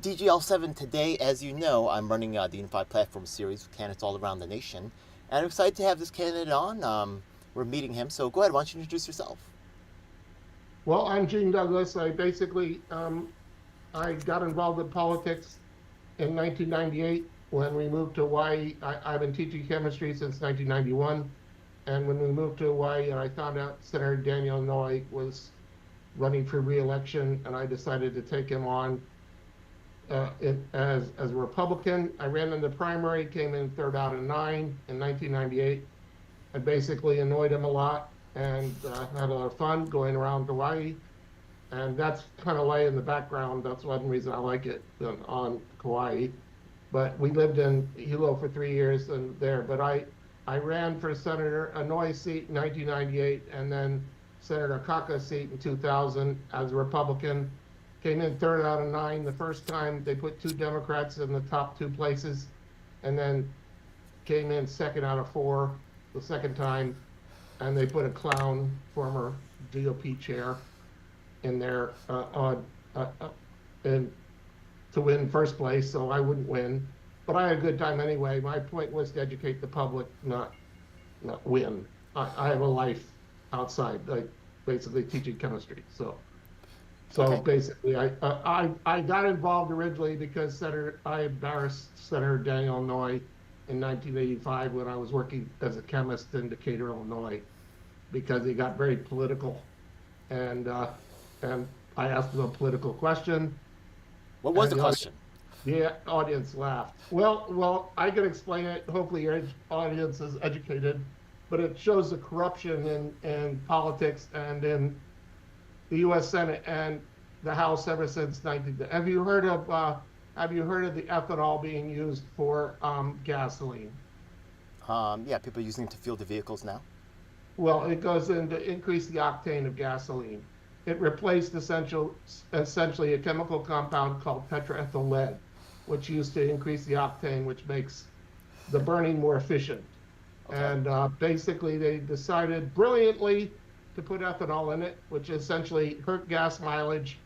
DGL7 today. As you know, I'm running the Unified Platform Series with candidates all around the nation. And I'm excited to have this candidate on. We're meeting him, so go ahead, why don't you introduce yourself? Well, I'm Gene Douglas. I basically I got involved in politics in 1998 when we moved to Hawaii. I've been teaching chemistry since 1991, and when we moved to Hawaii, I found out Senator Daniel Inouye was running for re-election, and I decided to take him on as a Republican. I ran in the primary, came in third out of 9 in 1998. I basically annoyed him a lot and had a lot of fun going around Hawaii. And that's kind of lay in the background. That's one reason I like it on Kauai. But we lived in Hilo for 3 years and there. But I ran for Senator Inouye seat in 1998 and then Senator Kaka seat in 2000 as a Republican. Came in third out of 9 the first time. They put 2 Democrats in the top 2 places, and then came in second out of 4 the second time, and they put a clown former GOP chair in there and to win first place, so I wouldn't win. But I had a good time anyway. My point was to educate the public, not win. I have a life outside, like basically teaching chemistry. So Okay. basically, I got involved originally because I embarrassed Senator Daniel Inouye in 1985 when I was working as a chemist in Decatur, Illinois, because he got very political, and I asked him a political question, What was and the question? the audience laughed. Well, I can explain it. Hopefully, your audience is educated, but it shows the corruption in politics and in the U.S. Senate and the House ever since 19. Have you heard of the ethanol being used for gasoline? Yeah, people are using it to fuel the vehicles now. Well, it goes in to increase the octane of gasoline. It replaced essentially a chemical compound called tetraethyl lead, which used to increase the octane, which makes the burning more efficient. Okay. And basically, they decided brilliantly to put ethanol in it, which essentially hurt gas mileage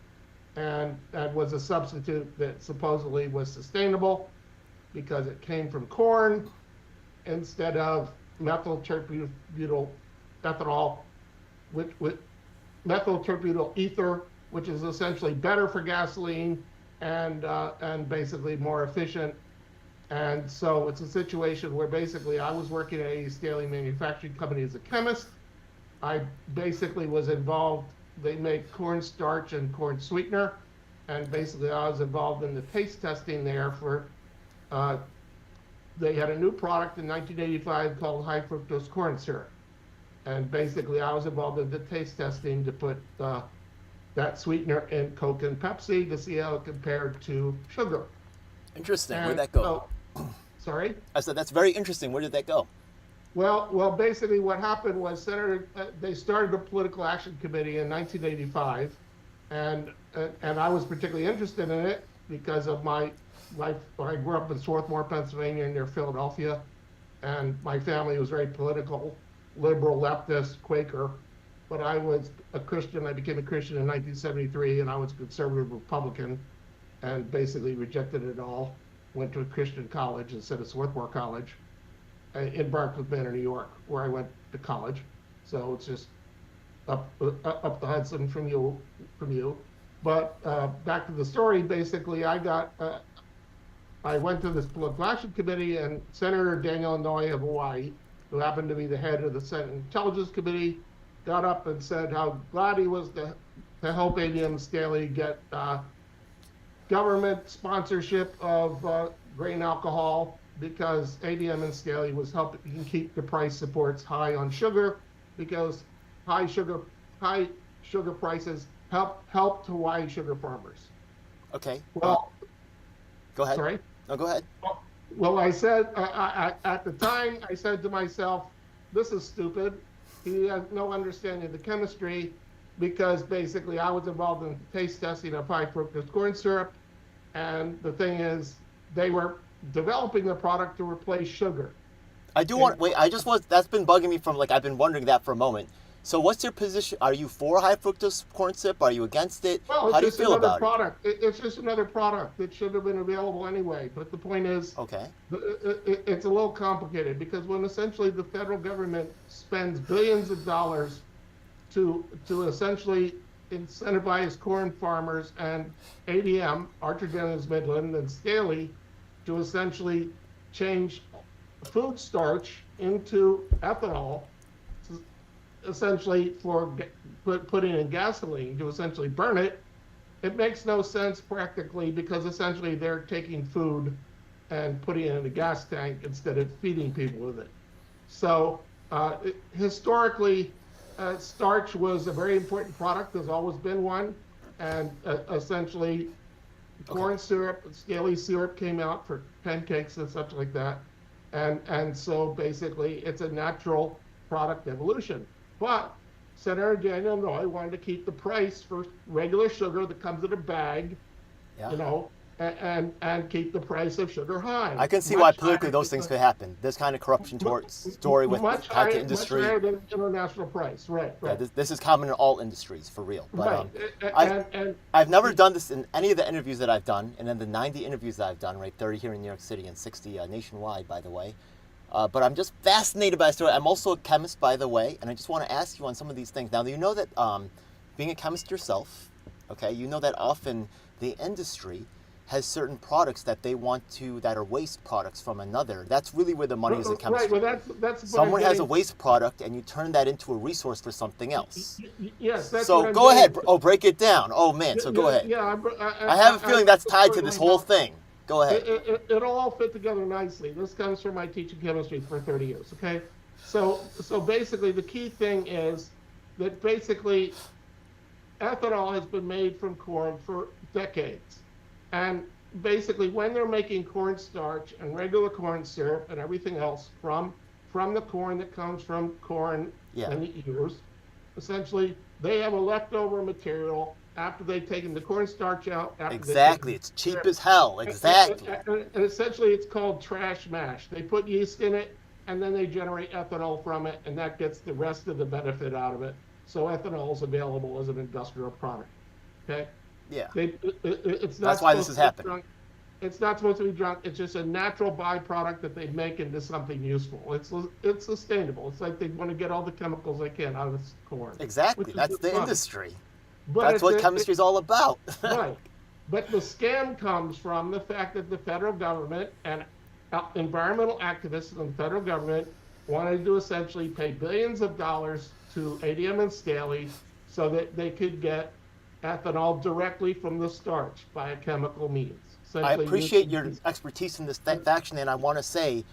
and was a substitute that supposedly was sustainable because it came from corn instead of methyl terbutyl ethanol, with methyl terbutyl ether, which is essentially better for gasoline and basically more efficient. And so it's a situation where basically I was working at a Staley Manufacturing Company as a chemist. I basically was involved. They make cornstarch and corn sweetener, and basically I was involved in the taste testing there for. They had a new product in 1985 called high fructose corn syrup, and basically I was involved in the taste testing to put that sweetener in Coke and Pepsi to see how it compared to sugar. Interesting. Where'd And that go? sorry. I said that's very interesting. Where did that go? Well, basically what happened was they started a political action committee in 1985, and I was particularly interested in it because of my life. I grew up in Swarthmore, Pennsylvania, near Philadelphia, and my family was very political, liberal, leftist, Quaker, but I was a Christian. I became a Christian in 1973, and I was a conservative Republican, and basically rejected it all. Went to a Christian college instead of Swarthmore College in Barclay Manor, New York, where I went to college. So it's just up the Hudson from you. But back to the story. Basically, I went to this political action committee, and Senator Daniel Inouye of Hawaii, who happened to be the head of the Senate Intelligence Committee, got up and said how glad he was to help ADM Staley get government sponsorship of grain alcohol, because ADM and Staley was helping keep the price supports high on sugar, because high sugar prices helped Hawaii sugar farmers. Okay. Well, Go ahead. sorry. No, go ahead. Well, I said at the time, I said to myself, this is stupid. He has no understanding of the chemistry, because basically I was involved in taste testing of high fructose corn syrup. And the thing is, they were developing the product to replace sugar. I do want. Wait. I just was. That's been bugging me from like I've been wondering that for a moment. So what's your position? Are you for high fructose corn syrup? Are you against it? Well, it's How do you just feel another about it? product. It's just another product that should have been available anyway. But the point is, Okay. it's a little complicated because when essentially the federal government spends billions of dollars to essentially incentivize corn farmers and ADM, Archer Daniels Midland, and Staley to essentially change food starch into ethanol, essentially for putting in gasoline to essentially burn it. It makes no sense practically because essentially they're taking food and putting it in a gas tank instead of feeding people with it. So historically, starch was a very important product. There's always been one, and essentially, corn syrup, scaly syrup came out for pancakes and stuff like that, and so basically, it's a natural product evolution. But Senator Daniel Inouye wanted to keep the price for regular sugar that comes in a bag, Yeah. you know, and keep the price of sugar high. I can see why politically those things could happen. This kind of corruption story with much tied to higher, industry. much higher than international price. Right. Yeah, this is common in all industries for real. But Right. And I've never done this in any of the interviews that I've done, and then the 90 interviews that I've done, right, 30 here in New York City and 60 nationwide, by the way. But I'm just fascinated by the story. I'm also a chemist, by the way, and I just want to ask you on some of these things. Now, you know that being a chemist yourself, okay, you know that often the industry has certain products that they want to, that are waste products from another. That's really where the money is in chemistry. Right, well, that's Someone has a waste product and you turn that into a resource for something else. Yes, that's So what I'm go ahead. getting. Oh, break it down. Oh, man, so go ahead. Yeah, I have a feeling that's tied to this whole thing. Go ahead. It'll all fit together nicely. This comes from my teaching chemistry for 30 years, okay? So basically the key thing is that basically ethanol has been made from corn for decades. And basically when they're making cornstarch and regular corn syrup and everything else from the corn that comes from corn and the ears, essentially they have a leftover material after they've taken the cornstarch out. Exactly. It's cheap as hell. Exactly. And essentially it's called trash mash. They put yeast in it and then they generate ethanol from it, and that gets the rest of the benefit out of it. So ethanol is available as an industrial product. Okay? Yeah. It's not That's why this is happening. It's not supposed to be drunk. It's just a natural byproduct that they make into something useful. It's sustainable. It's like they want to get all the chemicals they can out of this corn. Exactly. That's the industry. But that's what chemistry is all about. Right. But the scam comes from the fact that the federal government and environmental activists in the federal government wanted to essentially pay billions of dollars to ADM and Staley so that they could get ethanol directly from the starch by a chemical means. I appreciate your expertise in this faction, and I want to say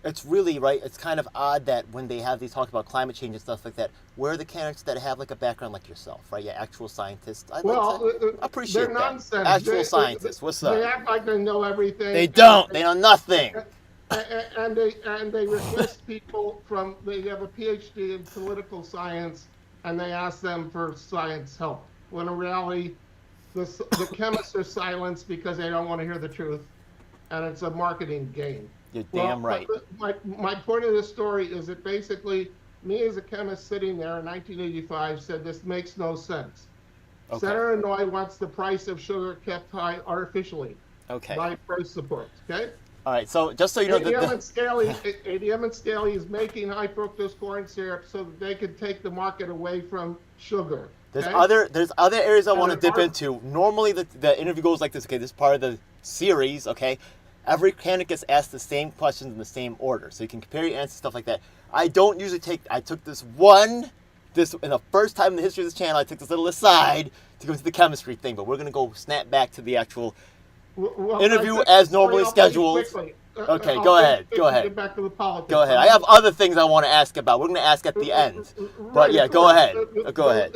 it's really, right, it's kind of odd that when they have these talks about climate change and stuff like that, where are the candidates that have like a background like yourself, right? Yeah, actual scientists. I appreciate they're that. nonsense. Actual scientists. What's up? They act like they know everything. They don't. They know nothing. And they request people from, they have a PhD in political science, and they ask them for science help. When in reality, the chemists are silenced because they don't want to hear the truth, and it's a marketing game. You're damn right. My point of the story is that basically, me as a chemist sitting there in 1985 said this makes no sense. Okay. Senator Inouye wants the price of sugar kept high artificially by price support. Okay. All right. So just so you know, ADM and Staley is making high fructose corn syrup so that they can take the market away from sugar. There's other areas I want to dip into. Normally the interview goes like this. Okay, this is part of the series. Okay, every candidate gets asked the same questions in the same order, so you can compare your answers, stuff like that. I don't usually take. I took this in the first time in the history of this channel. I took this little aside to go to the chemistry thing, but we're gonna go snap back to the actual interview as normally scheduled. Okay, go ahead. Get back to the politics. Go ahead. I have other things I want to ask about. We're going to ask at the end. But yeah, go ahead. Go ahead.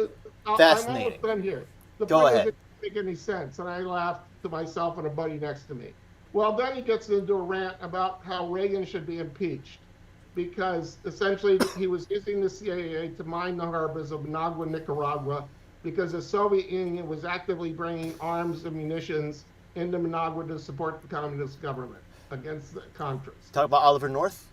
Fascinating. I'm almost done here. The go point ahead. Doesn't make any sense, and I laughed to myself and a buddy next to me. Well, then he gets into a rant about how Reagan should be impeached because essentially he was using the CIA to mine the harbors of Managua, Nicaragua, because the Soviet Union was actively bringing arms and munitions into Managua to support the communist government against the Contras. Talk about Oliver North?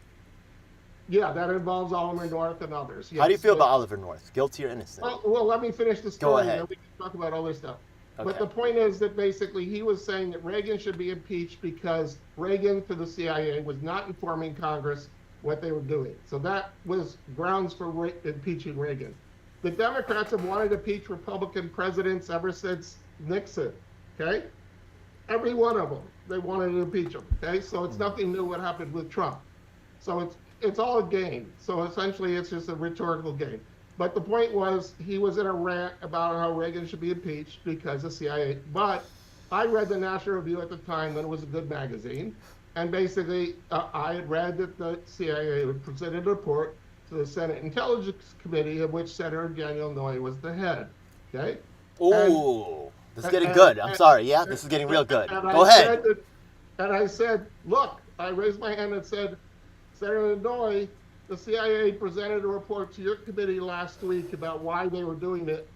Yeah, that involves Oliver North and others. How do you Yes. feel about Oliver North? Guilty or innocent? Well, let me finish the Go story, and ahead. then we can talk about other stuff. But Okay. the point is that basically he was saying that Reagan should be impeached because Reagan, through the CIA, was not informing Congress what they were doing. So that was grounds for impeaching Reagan. The Democrats have wanted to impeach Republican presidents ever since Nixon. Okay, every one of them, they wanted to impeach him. Okay, so it's nothing new what happened with Trump. So it's all a game. So essentially, it's just a rhetorical game. But the point was, he was in a rant about how Reagan should be impeached because of CIA. But I read the National Review at the time when it was a good magazine. And basically, I had read that the CIA had presented a report to the Senate Intelligence Committee, of which Senator Daniel Noy was the head. Okay? Ooh, this is getting and- good. I'm and- sorry. Yeah, this is getting real good. And Go ahead. And I said, look, I raised my hand and said, Senator Noy, the CIA presented a report to your committee last week about why they were doing it,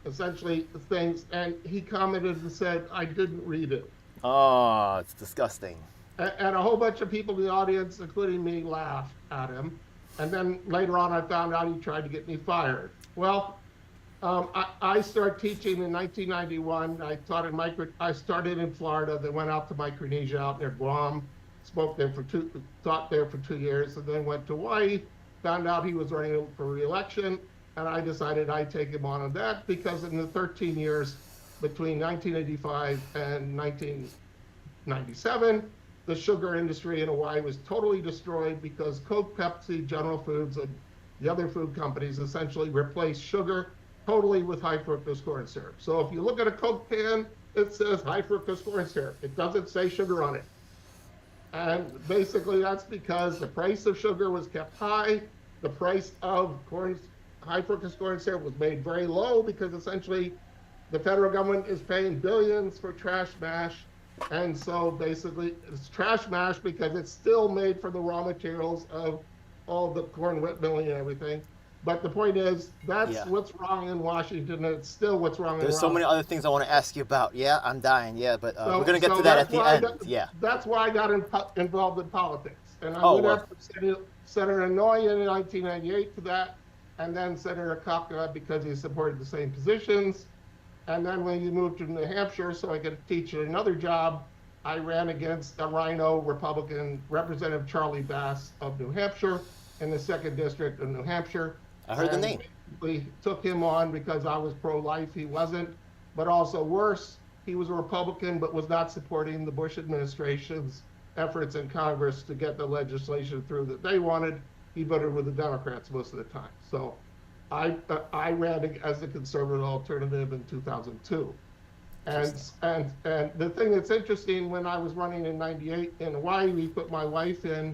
essentially things, and he commented and said, I didn't read it. Oh, it's disgusting. And a whole bunch of people in the audience, including me, laughed at him. And then later on, I found out he tried to get me fired. Well, I started teaching in 1991. I started in Florida, then went out to Micronesia out near Guam, taught there for 2 years, and then went to Hawaii, found out he was running for re-election, and I decided I'd take him on that because in the 13 years between 1985 and 1997, the sugar industry in Hawaii was totally destroyed because Coke, Pepsi, General Foods, and the other food companies essentially replaced sugar totally with high fructose corn syrup. So if you look at a Coke can, it says high fructose corn syrup. It doesn't say sugar on it. And basically that's because the price of sugar was kept high. The price of high fructose corn syrup was made very low because essentially the federal government is paying billions for trash mash. And so basically it's trash mash because it's still made from the raw materials of all the corn wet milling and everything. But the point is, that's what's wrong in Washington, and it's still what's wrong in There's so many other things I want to ask you about. Yeah, I'm dying. Yeah, but we're going to get to that at the end. That's why I got involved in politics. And I went after Senator Noy in 1998 for that, and then Senator Kaka because he supported the same positions. And then when he moved to New Hampshire so I could teach at another job, I ran against a Rhino Republican Representative Charlie Bass of New Hampshire in the 2nd District of New Hampshire. I heard the name. We took him on because I was pro-life. He wasn't. But also worse, he was a Republican but was not supporting the Bush administration's efforts in Congress to get the legislation through that they wanted. He voted with the Democrats most of the time. So I ran as a conservative alternative in 2002. And the thing that's interesting, when I was running in 98 in Hawaii, we put my wife in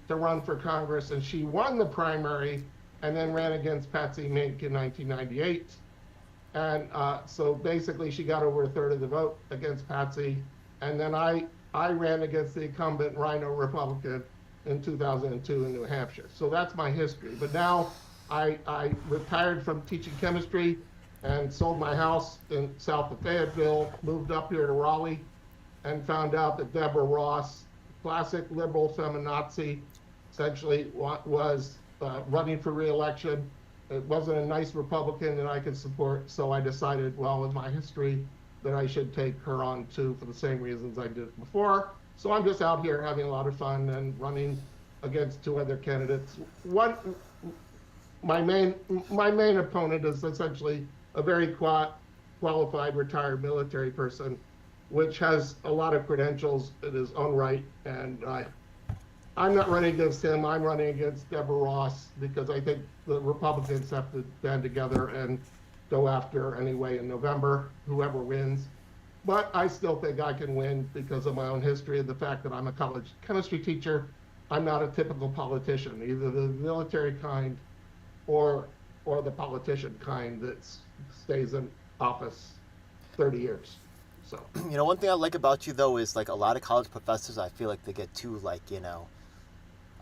to run for Congress, and she won the primary and then ran against Patsy Mink in 1998. And so basically she got over a third of the vote against Patsy. And then I ran against the incumbent Rhino Republican in 2002 in New Hampshire. So that's my history. But now I retired from teaching chemistry and sold my house in south of Fayetteville, moved up here to Raleigh, and found out that Deborah Ross, classic liberal feminazi, essentially was running for re-election. It wasn't a nice Republican that I could support, so I decided, well, with my history, that I should take her on too for the same reasons I did before. So I'm just out here having a lot of fun and running against 2 other candidates. My main opponent is essentially a very qualified retired military person, which has a lot of credentials in his own right, and I'm not running against him. I'm running against Deborah Ross because I think the Republicans have to band together and go after anyway in November, whoever wins. But I still think I can win because of my own history and the fact that I'm a college chemistry teacher. I'm not a typical politician, either the military kind or the politician kind that stays in office 30 years. So, you know, one thing I like about you though is like a lot of college professors, I feel like they get too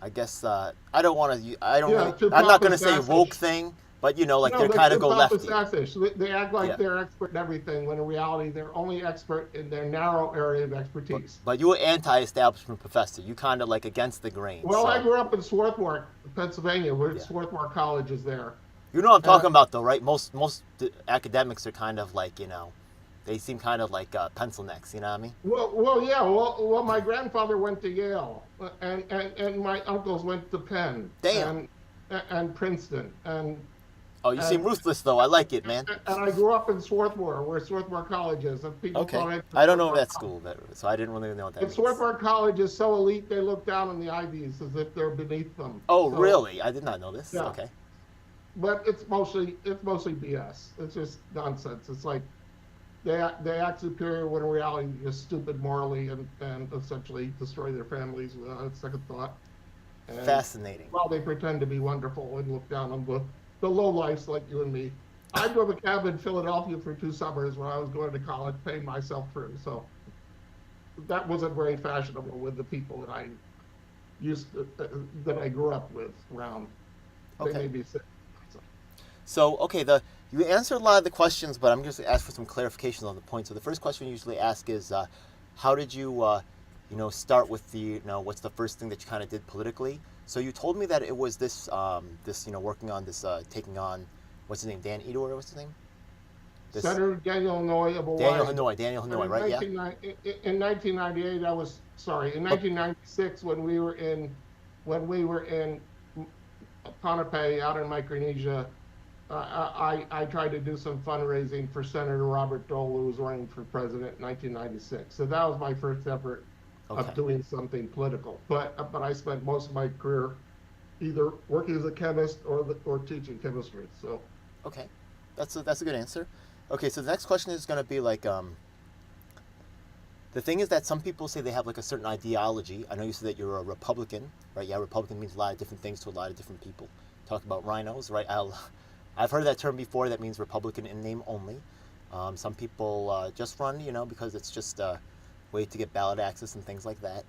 I guess I'm not going to say woke thing, But you know, like No, they're kind of go about the lefty. sausage. They act like Yeah. they're expert in everything, when in reality they're only expert in their narrow area of But expertise. but you were anti-establishment professor. You kind of like against the grain. Well, I So grew up in Swarthmore, Pennsylvania, where yeah. Swarthmore College is there. You know what I'm Uh, talking about, though, right? Most academics are kind of like, you know, they seem kind of like pencil necks. You know what I mean? yeah. My grandfather went to Yale, and my uncles went to Penn Damn. and Princeton, Oh, you seem and ruthless, though. I like it, man. I grew up in Swarthmore, where Swarthmore College is, and people Okay. call it I don't know Swarthmore that College. school, so I didn't really know what that And means. Swarthmore College is so elite they look down on the Ivies as if they're beneath them. Oh, So, really? I did not know this. yeah. Okay. But it's mostly BS. It's just nonsense. It's like they act superior when in reality they're just stupid morally, and essentially destroy their families without a second thought. And Fascinating. while they pretend to be wonderful and look down on the low lifes like you and me. I drove a cab in Philadelphia for 2 summers when I was going to college, paying myself through. So that wasn't very fashionable with the people that I that I grew up with around. They Okay. made me sick. So, So, okay, you answered a lot of the questions, but I'm just going to ask for some clarifications on the point. So the first question we usually ask is, how did you, you know, start with the, you know, what's the first thing that you kind of did politically? So you told me that it was this, you know, working on this, taking on, what's his name, Dan Edor, what's his name? This, Senator Daniel Hanoi of Hawaii. Daniel Hanoi, right? Yeah. In 1998, in 1996 when we were in Pohnpei out in Micronesia, I tried to do some fundraising for Senator Robert Dole, who was running for president in 1996. So that was my first effort Okay. of doing something political. But I spent most of my career either working as a chemist or teaching chemistry. So Okay, that's a good answer. Okay, so the next question is going to be like, the thing is that some people say they have like a certain ideology. I know you said that you're a Republican, right? Yeah, Republican means a lot of different things to a lot of different people. Talk about rhinos, right? I've heard that term before. That means Republican in name only. Some people just run, you know, because it's just a way to get ballot access and things like that.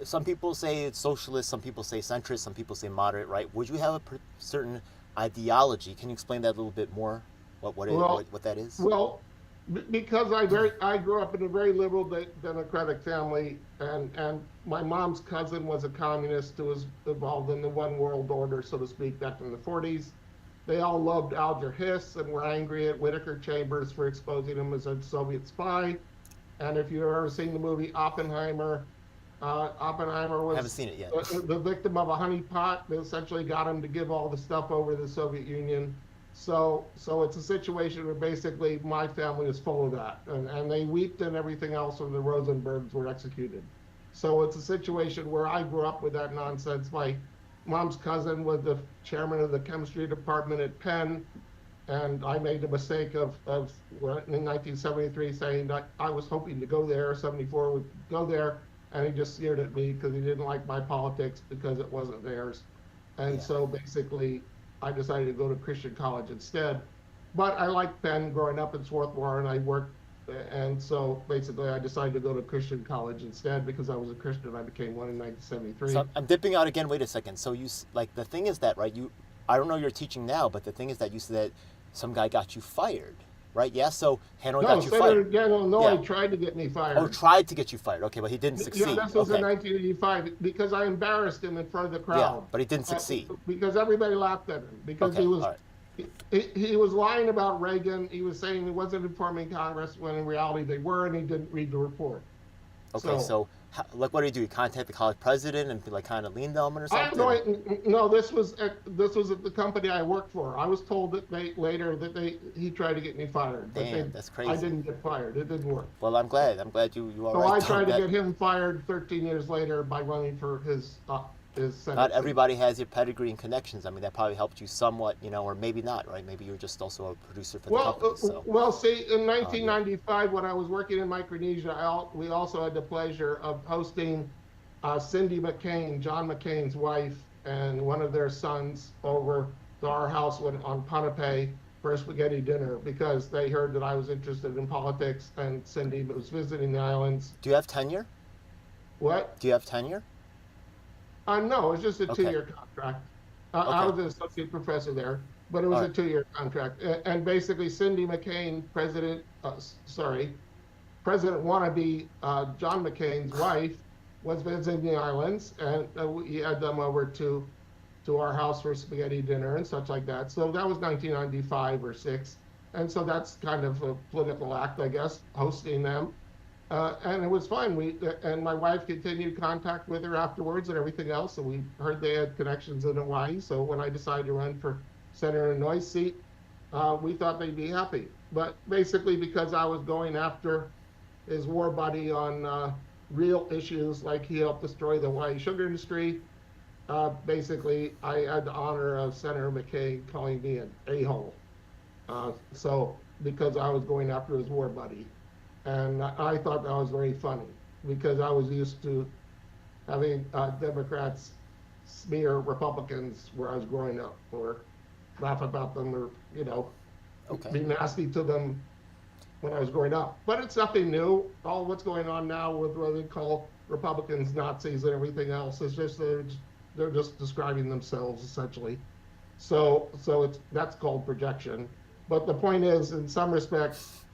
Some people say it's socialist, some people say centrist, some people say moderate, right? Would you have a certain ideology? Can you explain that a little bit more? What that is? Well, because I grew up in a very liberal democratic family, and my mom's cousin was a communist who was involved in the one world order, so to speak, back in the 40s. They all loved Alger Hiss and were angry at Whittaker Chambers for exposing him as a Soviet spy. And if you've ever seen the movie Oppenheimer, Oppenheimer was Haven't seen it yet. the victim of a honeypot that essentially got him to give all the stuff over to the Soviet Union. So it's a situation where basically my family is full of that, and they weeped and everything else when the Rosenbergs were executed. So it's a situation where I grew up with that nonsense. My mom's cousin was the chairman of the chemistry department at Penn, and I made the mistake of in 1973 saying that I was hoping to go there, 74 would go there, and he just sneered at me because he didn't like my politics because it wasn't theirs. And Yeah. so basically I decided to go to Christian college instead. But I liked Penn growing up in Swarthmore, and I worked, and so basically I decided to go to Christian college instead because I was a Christian. I became one in 1973. So I'm dipping out again. Wait a second. So like the thing is that, right? I don't know you're teaching now, but the thing is that you said that some guy got you fired, right? Yeah. So Hanoi No, got you Senator fired. Daniel Hanoi Yeah. tried to get me fired. Oh, tried to get you fired. Okay, but he didn't succeed. Yeah, this was Okay. in 1985 because I embarrassed him in front of the Yeah, crowd. but he didn't succeed. Because everybody laughed at him because Okay. he was All right. he was lying about Reagan. He was saying he wasn't informing Congress when in reality they were, and he didn't read the report. Okay. So like, what do? You contact the college president and like kind of lean them or I have something? no. This was at the company I worked for. I was told that he tried to get me fired. But Damn, that's crazy. I didn't get fired. It didn't work. Well, I'm glad you all So right. I Tom, tried to that- get him fired 13 years later by running for his Senate. Not everybody has your pedigree and connections. I mean, that probably helped you somewhat, you know, or maybe not, right? Maybe you're just also a producer for the company. So. See, in 1995, when I was working in Micronesia, we also had the pleasure of hosting Cindy McCain, John McCain's wife, and one of their sons over to our house on Pohnpei for a spaghetti dinner because they heard that I was interested in politics and Cindy was visiting the islands. Do you have tenure? What? Do you have tenure? No, it's just a Okay. 2-year contract. I Okay. was an associate professor there. but it was All a right. 2-year contract. And basically, Cindy McCain, President wannabe John McCain's wife, was visiting the islands, and we had them over to our house for spaghetti dinner and such like that. So that was 1995 or six, and so that's kind of a political act, I guess, hosting them. And it was fine. And my wife continued contact with her afterwards and everything else. And we heard they had connections in Hawaii. So when I decided to run for Senator Illinois seat, we thought they'd be happy. But basically, because I was going after his war buddy on real issues, like he helped destroy the Hawaii sugar industry, basically, I had the honor of Senator McCain calling me an a-hole. So because I was going after his war buddy. And I thought that was very funny because I was used to having Democrats smear Republicans where I was growing up, or laugh about them, or Okay. be nasty to them when I was growing up. But it's nothing new. All what's going on now with what they call Republicans Nazis and everything else is just they're just describing themselves essentially. So that's called projection. But the point is, in some respects,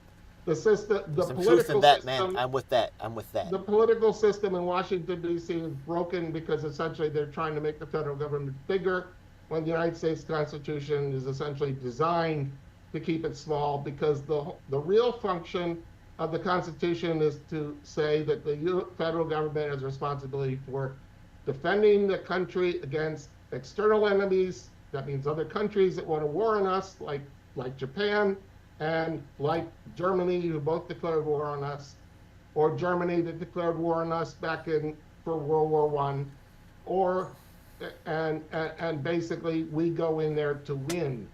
the system, the Some truth in political that, system, man. I'm with that. I'm with that. the political system in Washington D.C. is broken because essentially they're trying to make the federal government bigger when the United States Constitution is essentially designed to keep it small, because the real function of the Constitution is to say that the federal government has responsibility for defending the country against external enemies. That means other countries that want to war on us, like Japan and like Germany, who both declared war on us, or Germany that declared war on us back for World War One, or and basically we go in there to win,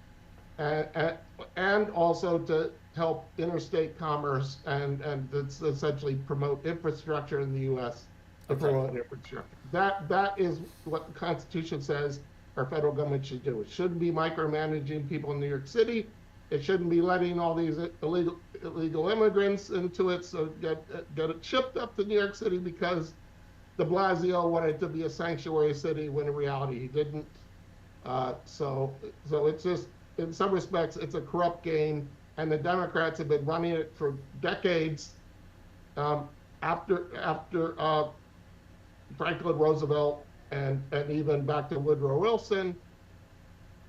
and also to help interstate commerce and essentially promote infrastructure in the U.S. to Okay. promote infrastructure. That is what the Constitution says our federal government should do. It shouldn't be micromanaging people in New York City. It shouldn't be letting all these illegal immigrants into it, so get it shipped up to New York City because de Blasio wanted it to be a sanctuary city when in reality he didn't. So it's just, in some respects, it's a corrupt game, and the Democrats have been running it for decades. After Franklin Roosevelt and even back to Woodrow Wilson,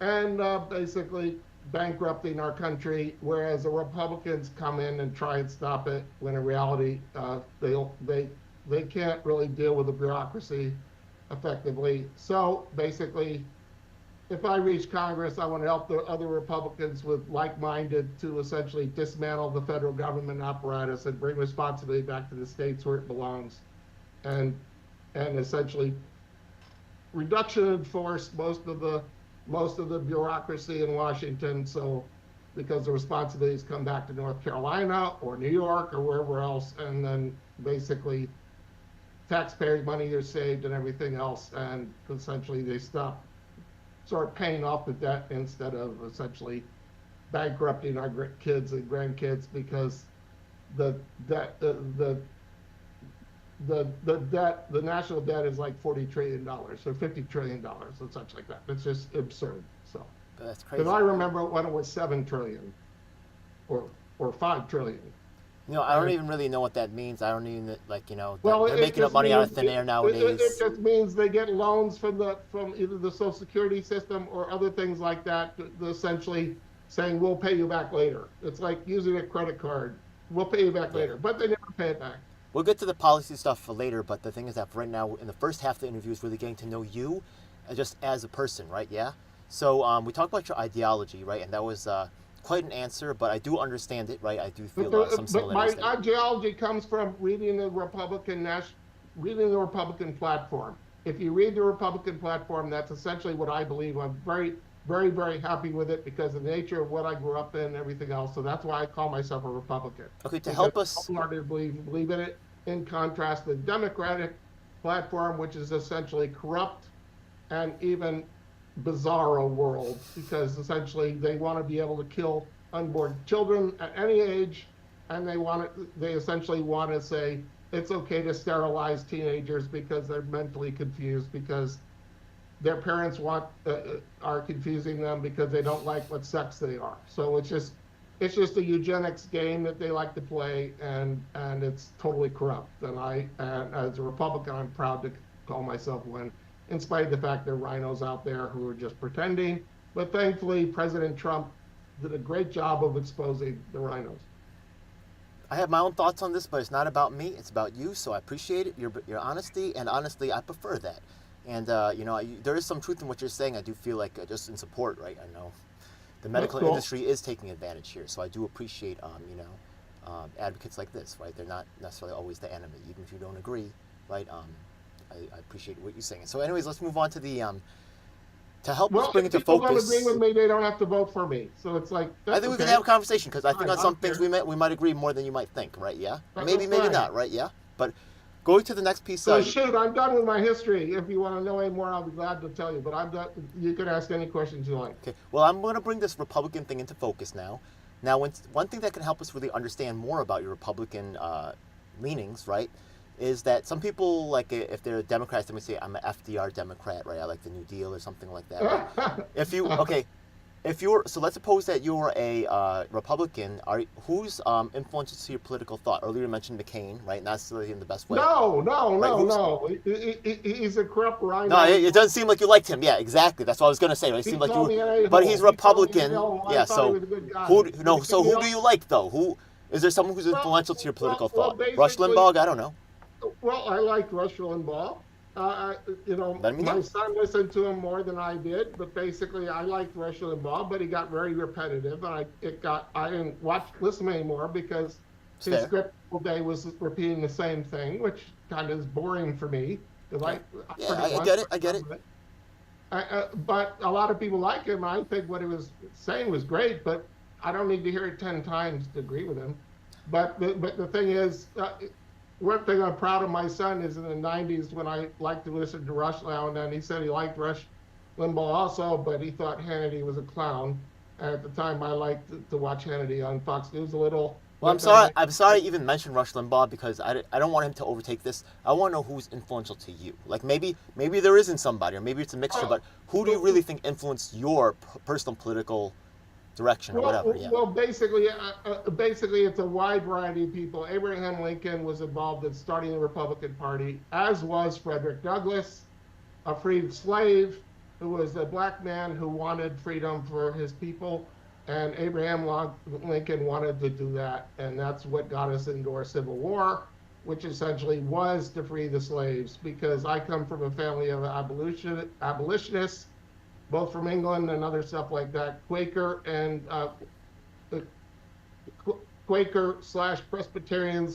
and basically bankrupting our country, whereas the Republicans come in and try and stop it when in reality they can't really deal with the bureaucracy effectively. So basically, if I reach Congress, I want to help the other Republicans with like-minded to essentially dismantle the federal government apparatus and bring responsibility back to the states where it belongs, and essentially reduction in force most of the bureaucracy in Washington. So because the responsibilities come back to North Carolina or New York or wherever else, and then basically taxpayers' money is saved and everything else, and essentially they start paying off the debt instead of essentially bankrupting our kids and grandkids, because the national debt is like $40 trillion or $50 trillion and such like that. It's just absurd. So, That's crazy. because I remember when it was 7 trillion or 5 trillion. I don't even really know what that means. I don't even Well, they're making up money out of thin air nowadays. It just means they get loans from either the Social Security system or other things like that, essentially saying we'll pay you back later. It's like using a credit card. We'll pay you back later, but they never pay it back. We'll get to the policy stuff for later, but the thing is that right now, in the first half of the interview, is really getting to know you, just as a person, right? Yeah. So we talked about your ideology, right? And that was quite an answer, but I do understand it, right? I do feel some But my similarities there. ideology comes from reading the Republican platform. If you read the Republican platform, that's essentially what I believe. I'm very, very, very happy with it because of the nature of what I grew up in and everything else. So that's why I call myself a Republican. Okay, to Because help I us, wholeheartedly believe in it. In contrast, the Democratic platform, which is essentially corrupt and even bizarro world, because essentially they want to be able to kill unborn children at any age, and they essentially want to say it's okay to sterilize teenagers because they're mentally confused, because their parents are confusing them because they don't like what sex they are. So it's just a eugenics game that they like to play, and it's totally corrupt. And as a Republican, I'm proud to call myself one, in spite of the fact there are rhinos out there who are just pretending. But thankfully, President Trump did a great job of exposing the rhinos. I have my own thoughts on this, but it's not about me. It's about you. So I appreciate it, your honesty, and honestly, I prefer that. And there is some truth in what you're saying. I do feel like just in support, right? I know the medical industry is taking advantage here, so I do appreciate advocates like this, right? They're not necessarily always the enemy, even if you don't agree, right? I appreciate what you're saying. So, anyways, let's move on to the to help us bring it to focus. Well, if people don't agree with me, they don't have to vote for me. So it's like, I think we can have a conversation, because I think on some things we might agree more than you might think, right? Yeah, maybe not, right? Yeah, but going to the next piece. So shoot, I'm done with my history. If you want to know any more, I'll be glad to tell you. But I'm done. You can ask any questions you like. Okay. Well, I'm going to bring this Republican thing into focus now. Now, one thing that can help us really understand more about your Republican leanings, right, is that some people, like, if they're Democrats, they may say, I'm an FDR Democrat, right? I like the New Deal or something like that. Right? So let's suppose that you're a Republican. Who's influential to your political thought? Earlier you mentioned McCain, right? Not necessarily in the best way. No. He's a corrupt rhino. No, it doesn't seem like you liked him. Yeah, exactly. That's what I was going to say. Right? It seemed like you, but he's Republican. Yeah. So who do you like though? Is there someone who's influential to your political thought? Rush Limbaugh? I don't know. Well, I liked Rush Limbaugh. My son listened to him more than I did, but basically I liked Rush Limbaugh, but he got very repetitive, and I didn't listen anymore because his script all day was repeating the same thing, which kind of is boring for me. I get it. But a lot of people like him. I think what he was saying was great, but I don't need to hear it 10 times to agree with him. But the thing is, one thing I'm proud of my son is in the 90s when I liked to listen to Rush now and then, he said he liked Rush Limbaugh also, but he thought Hannity was a clown. And at the time, I liked to watch Hannity on Fox News a little. Well, I'm sorry I even mentioned Rush Limbaugh, because I don't want him to overtake this. I want to know who's influential to you. Like maybe there isn't somebody, or maybe it's a mixture, but who do you really think influenced your personal political direction or whatever? Yeah. Well, basically, it's a wide variety of people. Abraham Lincoln was involved in starting the Republican Party, as was Frederick Douglass, a freed slave who was a black man who wanted freedom for his people. And Abraham Lincoln wanted to do that. And that's what got us into our Civil War, which essentially was to free the slaves. Because I come from a family of abolitionists, both from England and other stuff like that, Quaker and Quaker/Presbyterian/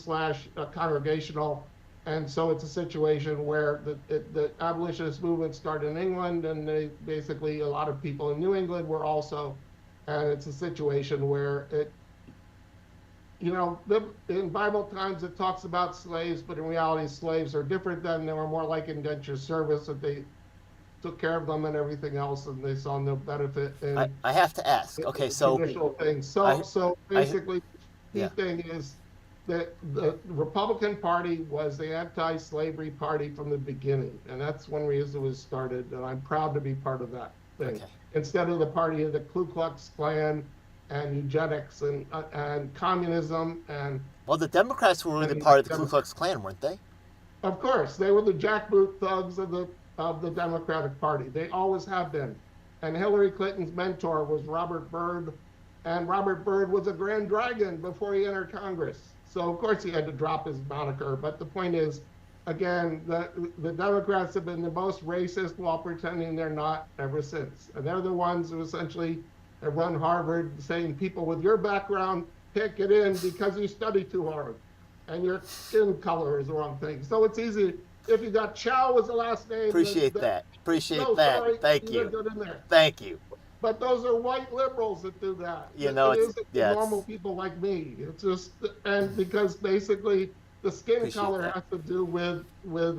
Congregational. And so it's a situation where the abolitionist movement started in England, and basically a lot of people in New England were also. And it's a situation where in Bible times it talks about slaves, but in reality slaves are different than they were more like indentured service, that they took care of them and everything else, and they saw no benefit in. I have to ask. Okay, so traditional things. So basically, the thing is that the Republican Party was the anti-slavery party from the beginning, and that's one reason it was started. And I'm proud to be part of that thing. Okay. Instead of the party of the Ku Klux Klan and eugenics and communism and. Well, the Democrats were really part of the Ku Klux Klan, weren't they? Of course, they were the jackboot thugs of the Democratic Party. They always have been. And Hillary Clinton's mentor was Robert Byrd, and Robert Byrd was a Grand Dragon before he entered Congress. So of course he had to drop his moniker. But the point is, again, the Democrats have been the most racist while pretending they're not ever since. And they're the ones who essentially have run Harvard, saying people with your background can't get in because you study too hard and your skin color is the wrong thing. So it's easy. If you got Chow as the last name. Appreciate that. Sorry, Thank you. Thank you. But those are white liberals that do that. It isn't normal people like me. It's just, and because basically, the skin color has to do with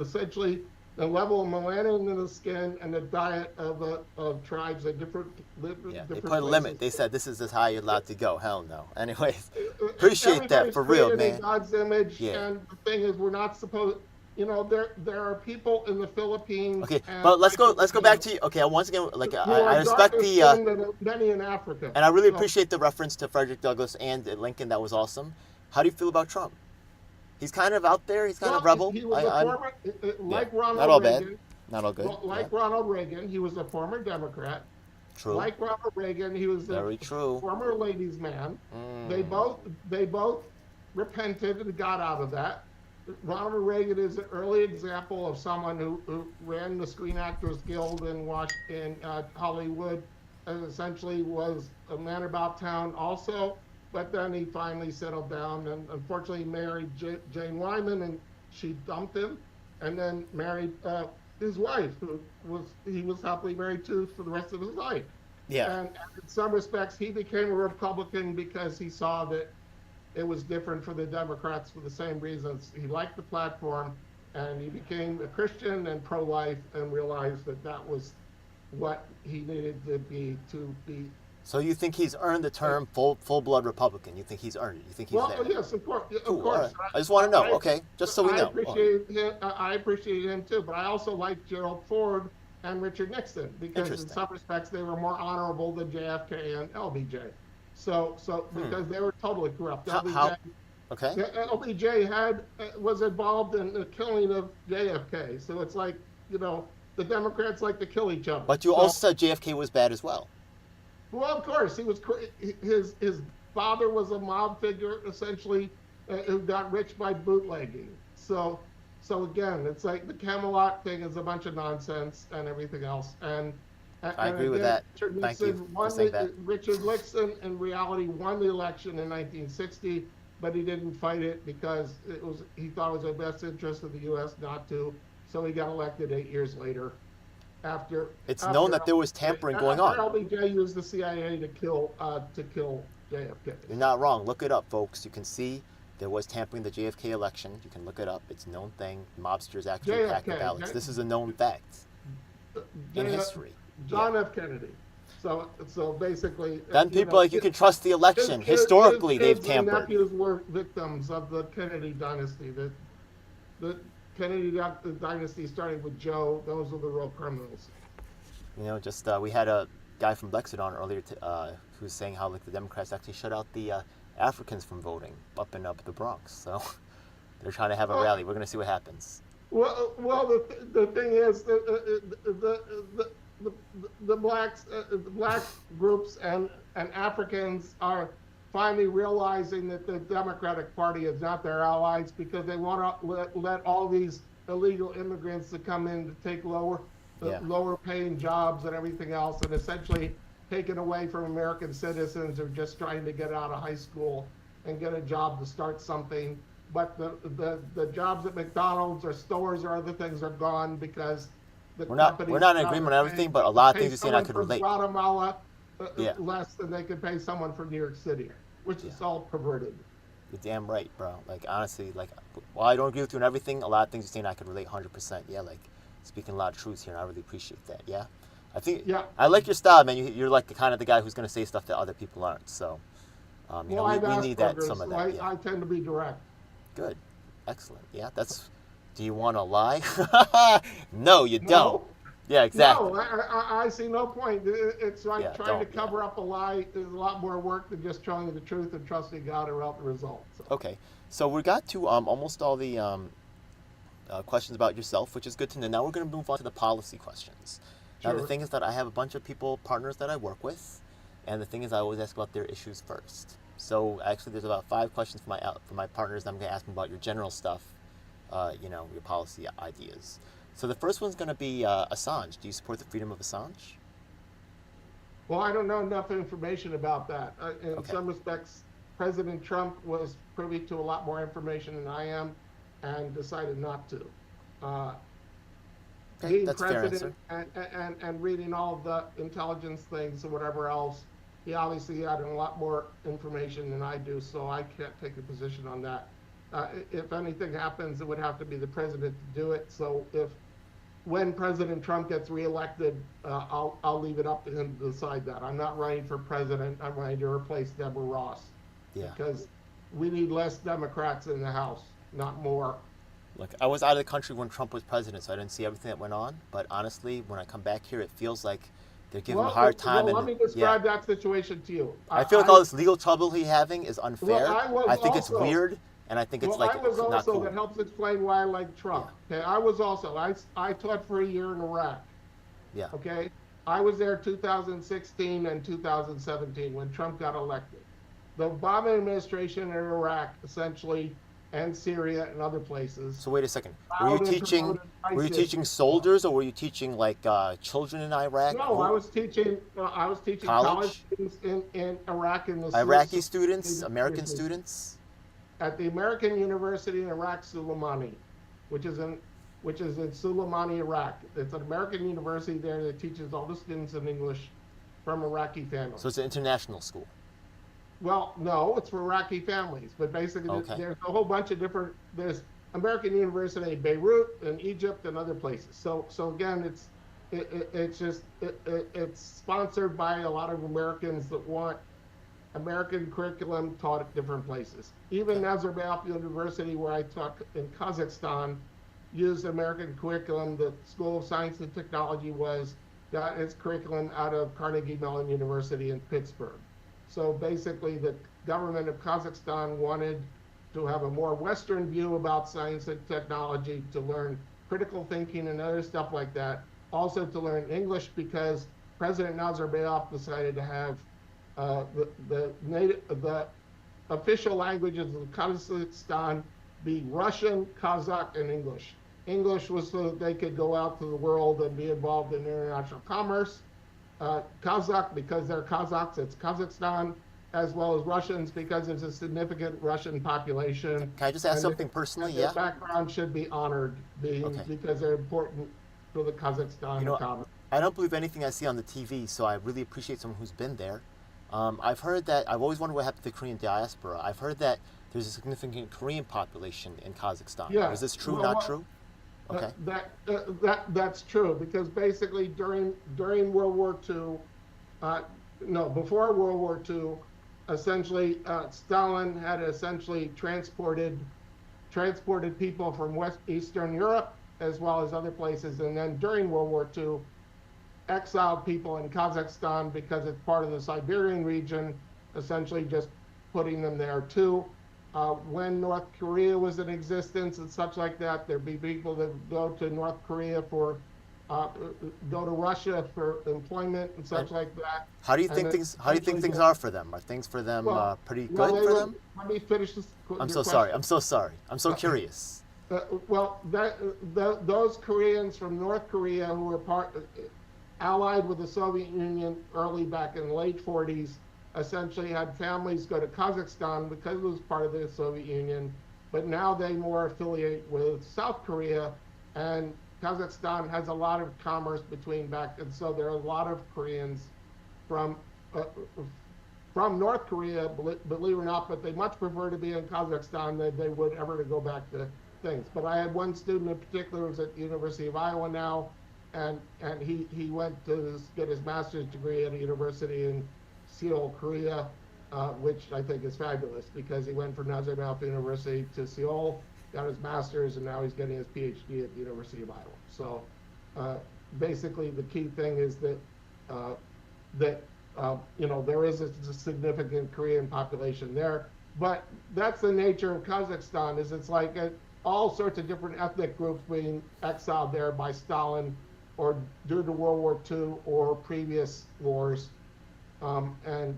essentially the level of melanin in the skin and the diet of tribes at different they different put a limit. They said this is as high you're allowed to go. Hell no. Anyways, appreciate that for real, man. In God's image, and the thing is, we're not supposed. there are people in the Philippines. Okay, And but let's go back Pakistan to okay. Once again, like who I are respect darker the skinned than many in Africa. and I really So, appreciate the reference to Frederick Douglass and Lincoln. That was awesome. How do you feel about Trump? He's kind of out there. He's kind of well, rebel. he was a I'm former, yeah, like not Ronald all bad, Reagan, not all good. Yeah, like Ronald Reagan, he was a former Democrat. true. Like Ronald Reagan, he was a Very true. former ladies' man. They Mm. both repented and got out of that. Ronald Reagan is an early example of someone who ran the Screen Actors Guild in Hollywood, and essentially was a man about town also. But then he finally settled down and unfortunately married Jane Wyman, and she dumped him, and then married his wife, who he was happily married to for the rest of his life. Yeah. And in some respects, he became a Republican because he saw that it was different for the Democrats for the same reasons. He liked the platform, and he became a Christian and pro-life, and realized that that was what he needed to be. So you think he's earned the term full blood Republican? You think he's earned it? You think he's Well, there? yes, of course, Cool. All right. I just want to know. Okay, just so we know. I appreciate him too, but I also like Gerald Ford and Richard Nixon because in Interesting. some respects they were more honorable than JFK and LBJ. So because they were totally corrupt. How? Okay. LBJ was involved in the killing of JFK. So it's like, the Democrats like to kill each other. But you also said JFK was bad as well. Well, of course, he was. His father was a mob figure, essentially, who got rich by bootlegging. So again, it's like the Camelot thing is a bunch of nonsense and everything else. And I agree with that. Thank you for saying that. Richard Nixon, in reality, won the election in 1960, but he didn't fight it because he thought it was in the best interest of the U.S. not to. So he got elected 8 years later. It's known that there was tampering going on. LBJ used the CIA to kill JFK. You're not wrong. Look it up, folks. You can see there was tampering in the JFK election. You can look it up. It's a known thing. Mobsters actually hacked the ballots. This is a known fact in history. John F. Kennedy. So basically. Then people you can trust the election. Historically, they've tampered. His nephews were victims of the Kennedy dynasty. The Kennedy dynasty starting with Joe. Those are the real criminals. We had a guy from Lexington on earlier who's saying how the Democrats actually shut out the Africans from voting up in the Bronx. So they're trying to have a rally. We're going to see what happens. Well, the thing is, the black groups and Africans are finally realizing that the Democratic Party is not their allies because they want to let all these illegal immigrants to come in to take lower paying jobs and everything else, and essentially taken away from American citizens who are just trying to get out of high school and get a job to start something. But the jobs at McDonald's or stores or other things are gone because we're not in agreement on everything, but a lot of things you're saying I could relate. Guatemala less than they could pay someone from New York City, which is all perverted. You're damn right, bro. Honestly, while I don't agree with you on everything, a lot of things you're saying I could relate 100%. Yeah, speaking a lot of truths here, and I really appreciate that. Yeah, I think I like your style, man. You're like the kind of the guy who's going to say stuff that other people aren't. So, we need some of that. I tend to be direct. Good, excellent. Yeah, that's. Do you want to lie? No, you don't. No. Yeah, exactly. No, I see no point. It's like trying to cover up a lie is a lot more work than just telling the truth and trusting God about the results. So. Okay, so we got to almost all the questions about yourself, which is good to know. Now we're going to move on to the policy questions. Now the thing is that I have a bunch of partners that I work with, and the thing is I always ask about their issues first. So actually, there's about 5 questions for my partners. And I'm going to ask them about your general stuff, your policy ideas. So the first one's going to be Assange. Do you support the freedom of Assange? Well, I don't know enough information about that. In some respects, President Trump was privy to a lot more information than I am and decided not to. Being that's president a fair answer. And reading all the intelligence things and whatever else, he obviously had a lot more information than I do, so I can't take a position on that. If anything happens, it would have to be the president to do it. So when President Trump gets reelected, I'll leave it up to him to decide that. I'm not running for president. I'm running to replace Deborah Ross. Yeah. Because we need less Democrats in the House, not more. Look, I was out of the country when Trump was president, so I didn't see everything that went on. But honestly, when I come back here, it feels like they're giving him a hard time. Well, and let me yeah, describe that situation to you. I feel like all this legal trouble he's having is unfair. Well, I was I think it's also- weird, and I think it's Well, like I was not also, cool. that helps explain why I like Trump. Okay, I was also, I taught for a year in Iraq. Yeah. Okay, I was there 2016 and 2017 when Trump got elected. The Obama administration in Iraq essentially, and Syria and other places. So wait a second. Were you Promoted teaching? Were you ISIS. teaching soldiers, or were you teaching like children in Iraq? No, I was teaching. I was teaching College? college students in Iraq in the Iraqi Sunni students, American university. students. At the American University in Iraq, Suleimani, which is in Suleimani, Iraq. It's an American university there that teaches all the students in English from Iraqi families. So it's an international school. Well, no, it's for Iraqi families, but basically Okay. there's a whole bunch of different. There's American University in Beirut and Egypt and other places. So again, it's sponsored by a lot of Americans that want American curriculum taught at different places. Even Nazarbayev University, where I taught in Kazakhstan, used American curriculum. The School of Science and Technology got its curriculum out of Carnegie Mellon University in Pittsburgh. So basically, the government of Kazakhstan wanted to have a more Western view about science and technology, to learn critical thinking and other stuff like that. Also to learn English, because President Nazarbayev decided to have the official languages of Kazakhstan be Russian, Kazakh, and English. English was so that they could go out to the world and be involved in international commerce. Kazakh, because they're Kazakhs, it's Kazakhstan, as well as Russians, because there's a significant Russian population. Can I just ask And something personally? their Yeah. background should be honored, because they're important for the Kazakhstan economy. I don't believe anything I see on the TV, so I really appreciate someone who's been there. I've heard that, I've always wondered what happened to the Korean diaspora. I've heard that there's a significant Korean population in Kazakhstan. Yeah. Is this true, Well, not true? Okay. That's true, because basically during World War II, before World War II, essentially Stalin had essentially transported people from Eastern Europe as well as other places, and then during World War II, exiled people in Kazakhstan because it's part of the Siberian region, essentially just putting them there too. When North Korea was in existence and such like that, there'd be people that go to North Korea go to Russia for employment and such like that. How do you think things are for them? Are things for them pretty good for them? Let me finish this. I'm so sorry. I'm so curious. Those Koreans from North Korea who were allied with the Soviet Union early back in the late 40s, essentially had families go to Kazakhstan because it was part of the Soviet Union, but now they more affiliate with South Korea, and Kazakhstan has a lot of commerce and so there are a lot of Koreans from North Korea, believe it or not, but they much prefer to be in Kazakhstan than they would ever to go back to things. But I had one student in particular who's at the University of Iowa now, and he went to get his master's degree at a university in Seoul, Korea, which I think is fabulous, because he went from Nazarbayev University to Seoul, got his master's, and now he's getting his PhD at the University of Iowa. So basically the key thing is that there is a significant Korean population there, but that's the nature of Kazakhstan. It's like all sorts of different ethnic groups being exiled there by Stalin or due to World War II or previous wars. And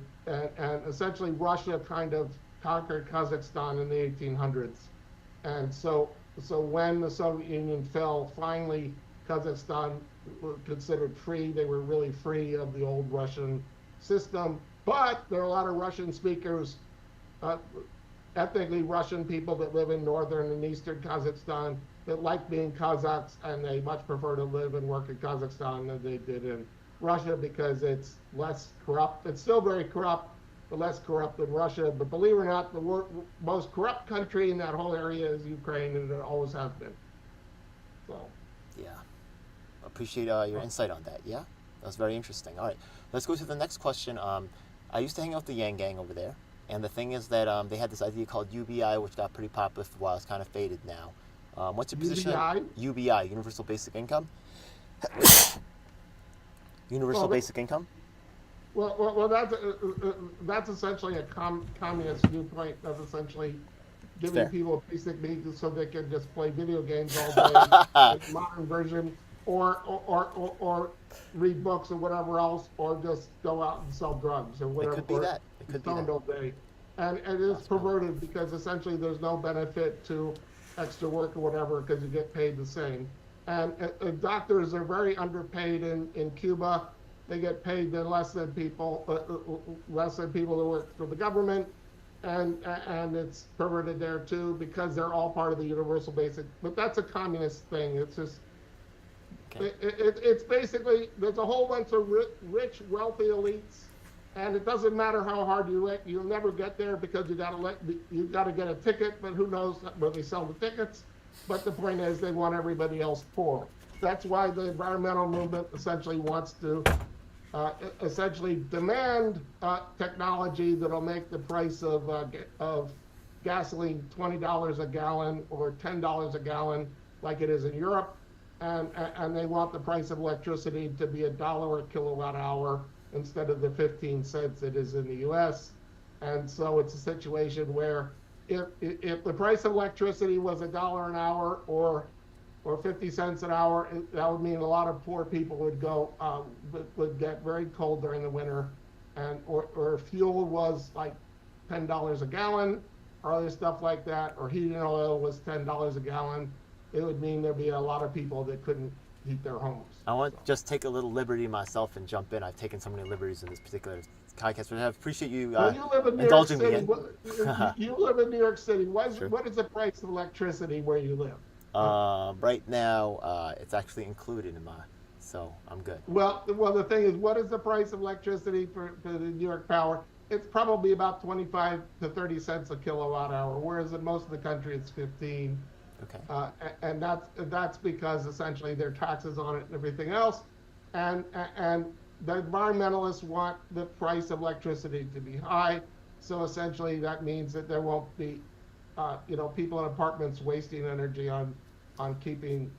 essentially Russia kind of conquered Kazakhstan in the 1800s. And so when the Soviet Union fell, finally Kazakhstan were considered free. They were really free of the old Russian system. But there are a lot of Russian speakers, ethnically Russian people that live in northern and eastern Kazakhstan that like being Kazakhs, and they much prefer to live and work in Kazakhstan than they did in Russia, because it's less corrupt. It's still very corrupt, but less corrupt than Russia. But believe it or not, the most corrupt country in that whole area is Ukraine, and it always has been. So. Yeah. Appreciate your insight on that. Yeah, that's very interesting. All right, let's go to the next question. I used to hang out with the Yang Gang over there, and the thing is that they had this idea called UBI, which got pretty popular for a while. It's kind of faded now. What's your position? UBI? UBI, Universal Basic Income. Universal Well, Basic Income. Well, that's essentially a communist viewpoint of essentially giving Fair. people a basic needs so they can just play video games all day, like modern version, or read books or whatever else, or just go out and sell drugs or whatever. It could be that. It could be stoned that. all day, and it is perverted because essentially there's no benefit to extra work or whatever because you get paid the same. And doctors are very underpaid in Cuba. They get paid less than people who work for the government, and it's perverted there too because they're all part of the universal basic. But that's a communist thing. It's just Okay. it's basically there's a whole bunch of rich, wealthy elites, and it doesn't matter how hard you work, you'll never get there because you got to get a ticket. But who knows where they sell the tickets? But the point is, they want everybody else poor. That's why the environmental movement essentially wants to essentially demand technology that'll make the price of gasoline $20 a gallon or $10 a gallon, like it is in Europe, and they want the price of electricity to be $1 a kilowatt hour instead of the 15 cents it is in the U.S. And so it's a situation where if the price of electricity was $1 an hour or 50 cents an hour, that would mean a lot of poor people would get very cold during the winter, and or if fuel was like $10 a gallon or other stuff like that, or heating oil was $10 a gallon, it would mean there'd be a lot of people that couldn't heat their homes. I want to just take a little liberty myself and jump in. I've taken so many liberties in this particular podcast, but I appreciate you Well, you live in New York indulging me City. in. You live in New York City. Sure. What is the price of electricity where you live? Right now, it's actually included in mine, so I'm good. Well, the thing is, what is the price of electricity for the New York Power? It's probably about 25 to 30 cents a kilowatt hour, whereas in most of the country it's 15. Okay. And that's because essentially there are taxes on it and everything else, and the environmentalists want the price of electricity to be high. So essentially that means that there won't be, people in apartments wasting energy on keeping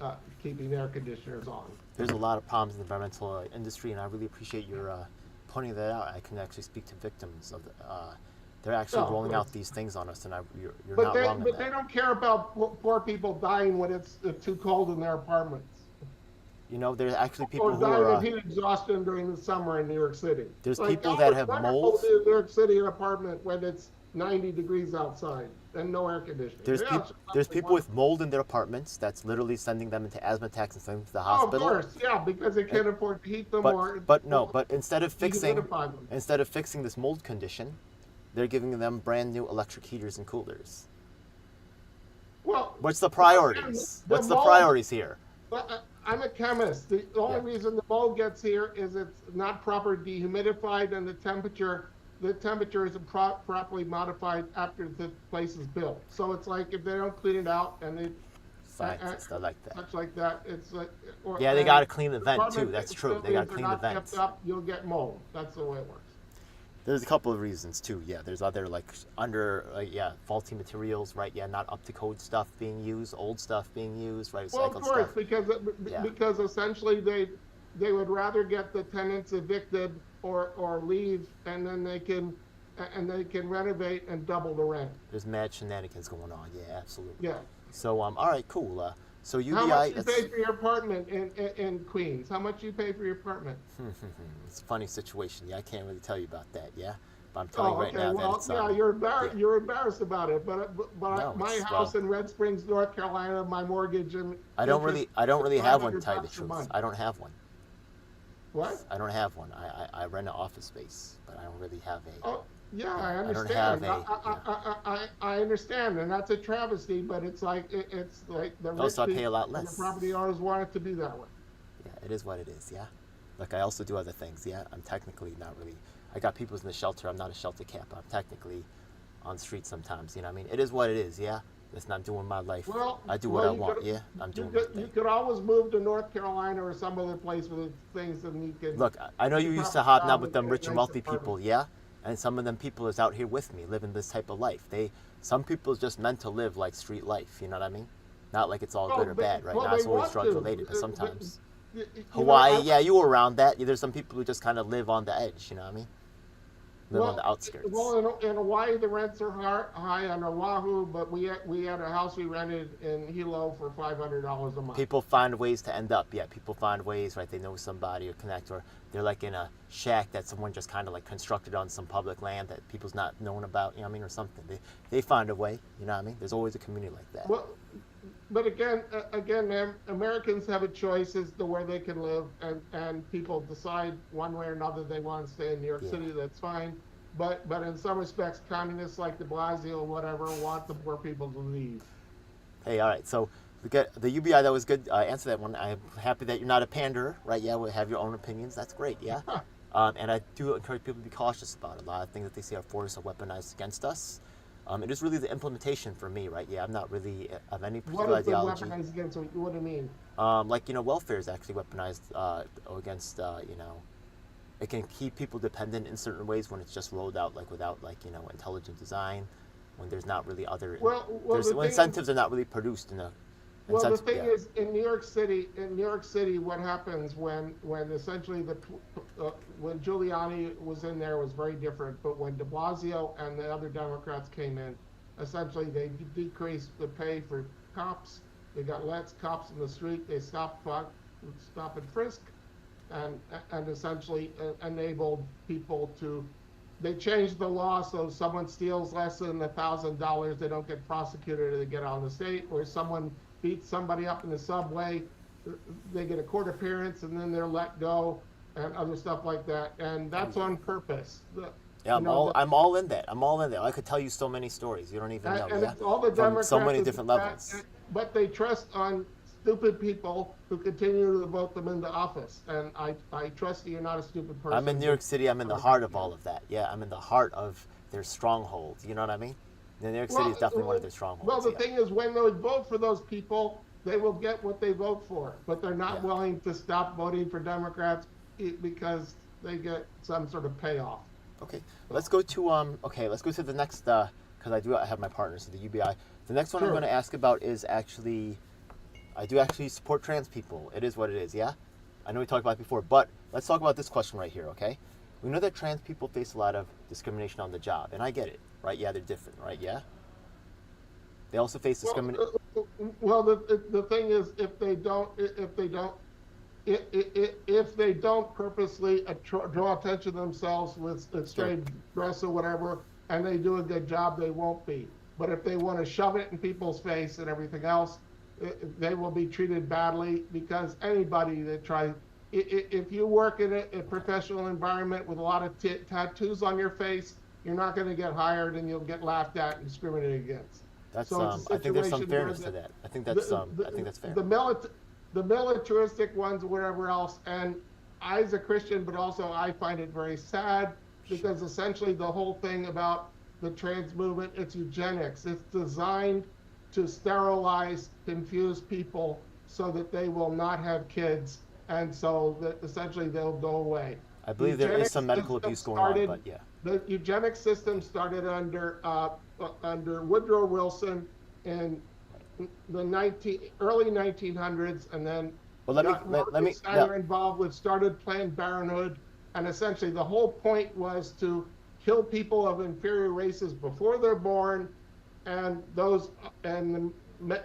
air conditioners on. There's a lot of problems in the environmental industry, and I really appreciate your pointing that out. I can actually speak to victims of they're actually rolling out these things on us, and you're not wrong in But that. they don't care about poor people dying when it's too cold in their apartments. There's actually people Or who dying are. of heat exhaustion during the summer in New York City. There's Like, people that have wonderful mold. to be in New York City, an apartment when it's 90 degrees outside and no air conditioning. There's people with mold in their apartments. That's literally sending them into asthma attacks and sending them to the Oh, hospital. of course, yeah, because they can't afford to heat them But instead of fixing dehumidify them. this mold condition, they're giving them brand new electric heaters and coolers. Well, What's the priorities? the What's the mold- priorities here? Well, I'm a chemist. The only reason the mold gets here is it's not properly dehumidified, and the temperature is properly modified after the place is built. So it's like if they don't clean it out and they Scientists, I like that. such like that, it's like Yeah, they got to clean the vent too. apartment That's true. They got to facilities are clean the not vents. kept up, you'll get mold. That's the way it works. There's a couple of reasons too. Yeah, there's other faulty materials, right? Yeah, not up to code stuff being used, old stuff being used, right? Well, of Recycled course, stuff. because essentially they would rather get the tenants evicted or leave, and then they can renovate and double the rent. There's mad shenanigans going on. Yeah, absolutely. Yeah. So all right, cool. So UBI. How much you pay for your apartment in Queens? How much you pay for your apartment? It's a funny situation. Yeah, I can't really tell you about that. Yeah, but I'm telling you right now Well, that it's. yeah, you're embarrassed about it, but No, my house in Red Springs, North Carolina, my mortgage and I don't really have one, to tell you the $500 a truth. month. I don't have one. What? I don't have one. I rent an office space, but I don't really have a. Oh, yeah, I don't understand. have I understand, and that's a travesty. But it's like the rich Also, I pay a people lot and less. the property owners want it to be that way. Yeah, it is what it is. Yeah, look, I also do other things. Yeah, I'm technically not really. I got people in the shelter. I'm not a shelter camp. I'm technically on the street sometimes. You know what I mean? It is what it is. Yeah, it's not doing my life. Well, I do what I want. Yeah, I'm doing my You thing. could always move to North Carolina or some other place with things that you can. Look, I know you you used to probably hobnob with them get a rich and nice wealthy people, apartment. yeah? And some of them people is out here with me living this type of life. Some people is just meant to live like street life, you know what I mean? Not like it's all Oh, good or bad, right? well, Not they always want drug to. related, but sometimes. You know, Hawaii, yeah, you were around that. There's some people who just kind of live on the edge, you know what I mean? Live on the outskirts. Well, in Hawaii, the rents are high on Oahu, but we had a house we rented in Hilo for $500 a month. People find ways to end up. Yeah, people find ways, right? They know somebody or connect, or they're like in a shack that someone just kind of like constructed on some public land that people's not known about, you know what I mean, or something. They find a way, you know what I mean? There's always a community like that. Well, but again, Americans have a choice as to where they can live, and people decide one way or another they want to stay in New York City. That's fine. But in some respects, communists like De Blasio or whatever want the poor people to leave. Hey, all right. So the UBI, that was good. Answer that one. I'm happy that you're not a panderer, right? Yeah, we have your own opinions. That's great. Yeah. And I do encourage people to be cautious about it. A lot of things that they see are forced or weaponized against us. It is really the implementation for me, right? Yeah, I'm not really of any particular ideology. What is the weaponized against? What do you mean? Like, welfare is actually weaponized against, it can keep people dependent in certain ways when it's just rolled out, like without, like, intelligent design, when there's not really other, when incentives are not really produced in a. Well, the thing is, in New York City, what happens when essentially when Giuliani was in there was very different. But when De Blasio and the other Democrats came in, essentially they decreased the pay for cops. They got less cops in the street. They stopped stop and frisk, and essentially enabled people to. They changed the law so someone steals less than $1,000, they don't get prosecuted or they get on the state, or someone beats somebody up in the subway, they get a court appearance and then they're let go, and other stuff like that, and that's on purpose. I'm all in that. I could tell you so many stories you don't even know. And all the Democrats from so many different levels. But they trust on stupid people who continue to vote them into office, and I trust that you're not a stupid person. I'm in New York City. I'm in the heart of all of that. Yeah, I'm in the heart of their strongholds. You know what I mean? New York City is definitely one of their strongholds. Well, the thing is, when they vote for those people, they will get what they vote for, but they're not willing to stop voting for Democrats because they get some sort of payoff. Okay, let's go to the next because I have my partners in the UBI. The next one I'm going to ask about is I do actually support trans people. It is what it is. Yeah, I know we talked about it before, but let's talk about this question right here. Okay, we know that trans people face a lot of discrimination on the job, and I get it. Right? Yeah, they're different, right? Yeah. They also face discrimination. Well, the thing is, if they don't purposely draw attention to themselves with a straight dress or whatever, and they do a good job, they won't be. But if they want to shove it in people's face and everything else, they will be treated badly, because anybody that tries. If you work in a professional environment with a lot of tattoos on your face, you're not going to get hired, and you'll get laughed at and discriminated against. That's I think there's some fairness to that. I think that's fair. The militaristic ones, whatever else, and I, as a Christian, but also I find it very sad, because essentially the whole thing about the trans movement, it's eugenics. It's designed to sterilize, confuse people so that they will not have kids, and so that essentially they'll go away. I believe there is some medical abuse going on, but yeah. The eugenics system started under Woodrow Wilson in the early 1900s, and then Margaret Sanger involved with started Planned Parenthood, and essentially the whole point was to kill people of inferior races before they're born, and the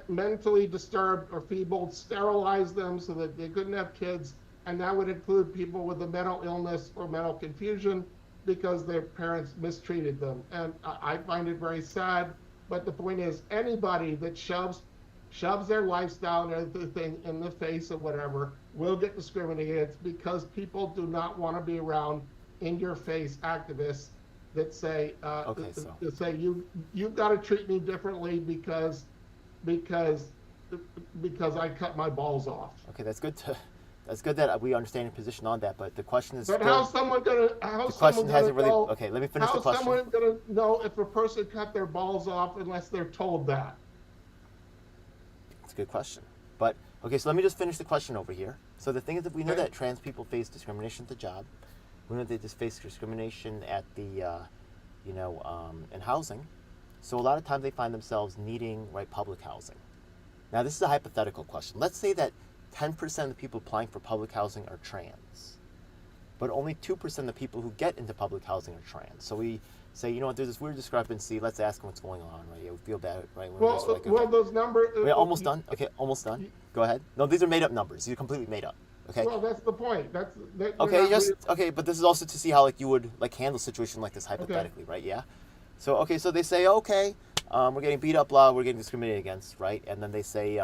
mentally disturbed or feeble, sterilize them so that they couldn't have kids, and that would include people with a mental illness or mental confusion, because their parents mistreated them. And I find it very sad, but the point is, anybody that shoves their lifestyle and everything in the face of whatever will get discriminated against, because people do not want to be around in-your-face activists that say, you've got to treat me differently because I cut my balls off. Okay, that's good that we understand your position on that, but the question is. But how's someone gonna? Okay, let me finish the question. How's someone gonna know if a person cut their balls off unless they're told that? It's a good question, but okay. So let me just finish the question over here. So the thing is that we know that trans people face discrimination at the job. We know they just face discrimination at the, in housing. So a lot of times they find themselves needing public housing. Now, this is a hypothetical question. Let's say that 10% of the people applying for public housing are trans, but only 2% of the people who get into public housing are trans. So we say, you know what, there's this weird discrepancy. Let's ask them what's going on, right? Yeah, we feel bad, right? We're just like, okay. Well, those numbers. Wait, almost done? Okay, almost done. Go ahead. No, these are made up numbers. These are completely made up. Okay. Well, that's the point. Okay, but this is also to see how like you would like handle a situation like this hypothetically, right? Yeah. So so they say, okay, we're getting beat up, blah, we're getting discriminated against, right? And then they say,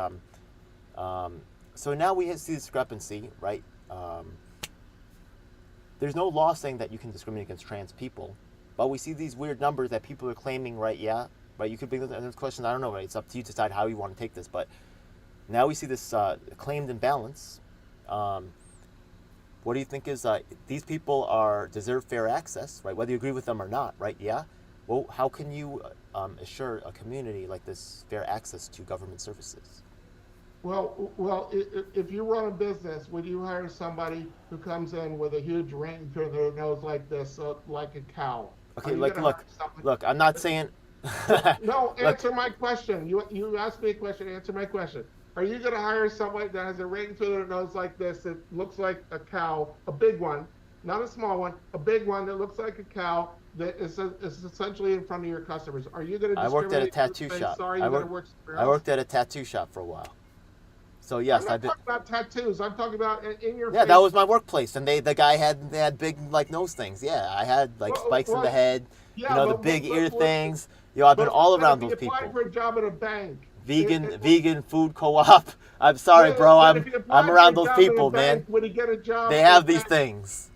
so now we see discrepancy, right? There's no law saying that you can discriminate against trans people, but we see these weird numbers that people are claiming, right? Yeah, right. You could bring this question. I don't know, right? It's up to you to decide how you want to take this, but now we see this claimed imbalance. What do you think is these people deserve fair access, right? Whether you agree with them or not, right? Yeah. Well, how can you assure a community like this fair access to government services? Well, if you run a business, would you hire somebody who comes in with a huge ring through their nose like this, like a cow? Okay, look, I'm not saying. No, answer my question. You asked me a question. Answer my question. Are you going to hire somebody that has a ring through their nose like this that looks like a cow, a big one, not a small one, a big one that looks like a cow that is essentially in front of your customers? Are you going to? I worked at a tattoo shop. I worked at a tattoo shop for a while. So yes, I'm not talking about tattoos. I'm talking about in your. Yeah, face. that was my workplace, and the guy had big like nose things. Yeah, I had like spikes in the head. Yeah, the big ear things. I've been all around those people. Applying for a job at a bank. Vegan food co-op. I'm sorry, bro. I'm around those people, man. Would he get a job? They have these things.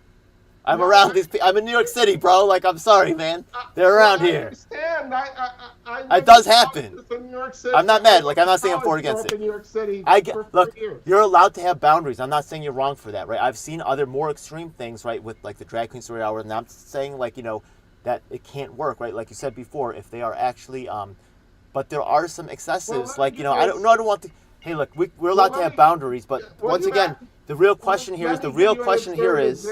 I'm around these people. I'm in New York City, bro. Like, I'm sorry, man. They're around here. I understand. It does happen. In New York City. I'm not mad. Like, I'm not saying I'm for or against it. In New York City look, you're allowed to have boundaries. I'm not saying you're wrong for that, right? I've seen other more extreme things, right, with like the drag queen story hour, and I'm saying like that it can't work, right? Like you said before, if they are actually, but there are some excessives, I don't want to. Hey, look, we're allowed to have boundaries, but once again. The real question here is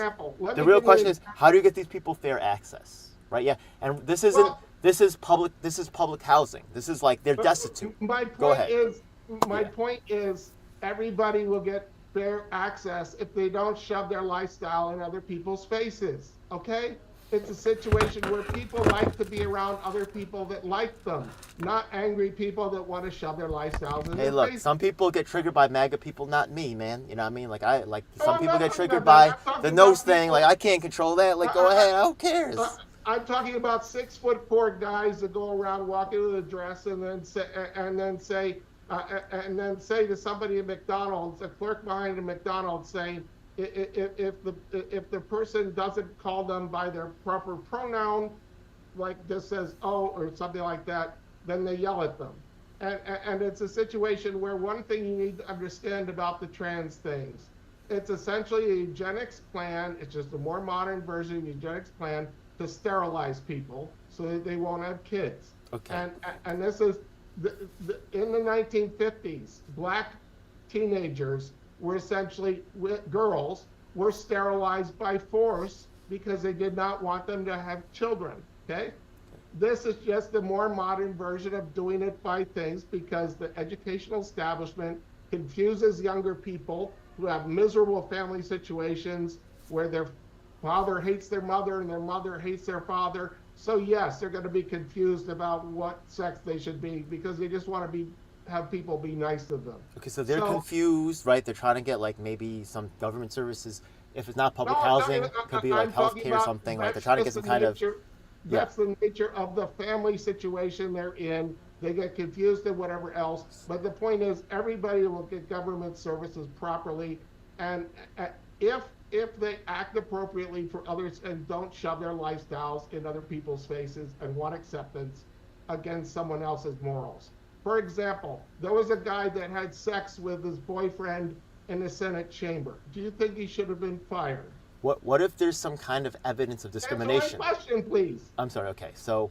how do you get these people fair access, right? Yeah, and this is public housing. This is like they're destitute. My point is everybody will get fair access if they don't shove their lifestyle in other people's faces. Okay? It's a situation where people like to be around other people that like them, not angry people that want to shove their lifestyles in their faces. Some people get triggered by MAGA people, not me, man. You know what I mean? Some people get triggered by the nose thing. Like, I can't control that. Like, go ahead. Who cares? I'm talking about 6'4" guys that go around walking with a dress and then say to somebody at McDonald's, a clerk behind a McDonald's, saying, if the person doesn't call them by their proper pronoun, like just says "oh" or something like that, then they yell at them. And it's a situation where one thing you need to understand about the trans things, it's essentially a eugenics plan. It's just a more modern version of eugenics plan to sterilize people so that they won't have kids. Okay. And this is in the 1950s, black teenagers were essentially girls were sterilized by force because they did not want them to have children. Okay, this is just a more modern version of doing it by things because the educational establishment confuses younger people who have miserable family situations where their father hates their mother and their mother hates their father. So yes, they're going to be confused about what sex they should be because they just want to have people be nice to them. Okay, so they're confused, right? They're trying to get like maybe some government services. If it's not public housing, it could be like healthcare or something. Like they're trying to get some kind of. That's the nature of the family situation they're in. They get confused and whatever else. But the point is, everybody will get government services properly, and if they act appropriately for others and don't shove their lifestyles in other people's faces and want acceptance against someone else's morals. For example, there was a guy that had sex with his boyfriend in the Senate chamber. Do you think he should have been fired? What if there's some kind of evidence of discrimination? Answer my question, please. I'm sorry. Okay, so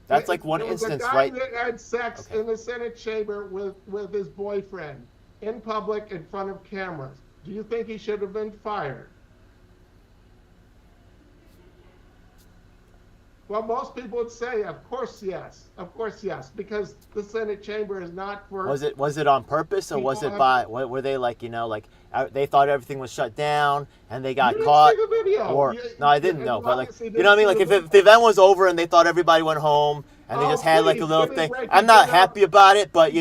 that's like one instance, right? There was a guy that had sex in the Senate chamber with his boyfriend in public in front of cameras. Do you think he should have been fired? Well, most people would say, of course, yes, because the Senate chamber is not for Was it on purpose, or was people. it by? Were they like, like they thought everything was shut down and they You got didn't see caught? the video. Or no, I didn't And know, you but like, obviously you know didn't what I mean? see Like the if video. the event was over and they thought everybody went home and they Oh, just had like a please, little give me thing, a break. I'm not happy about it. But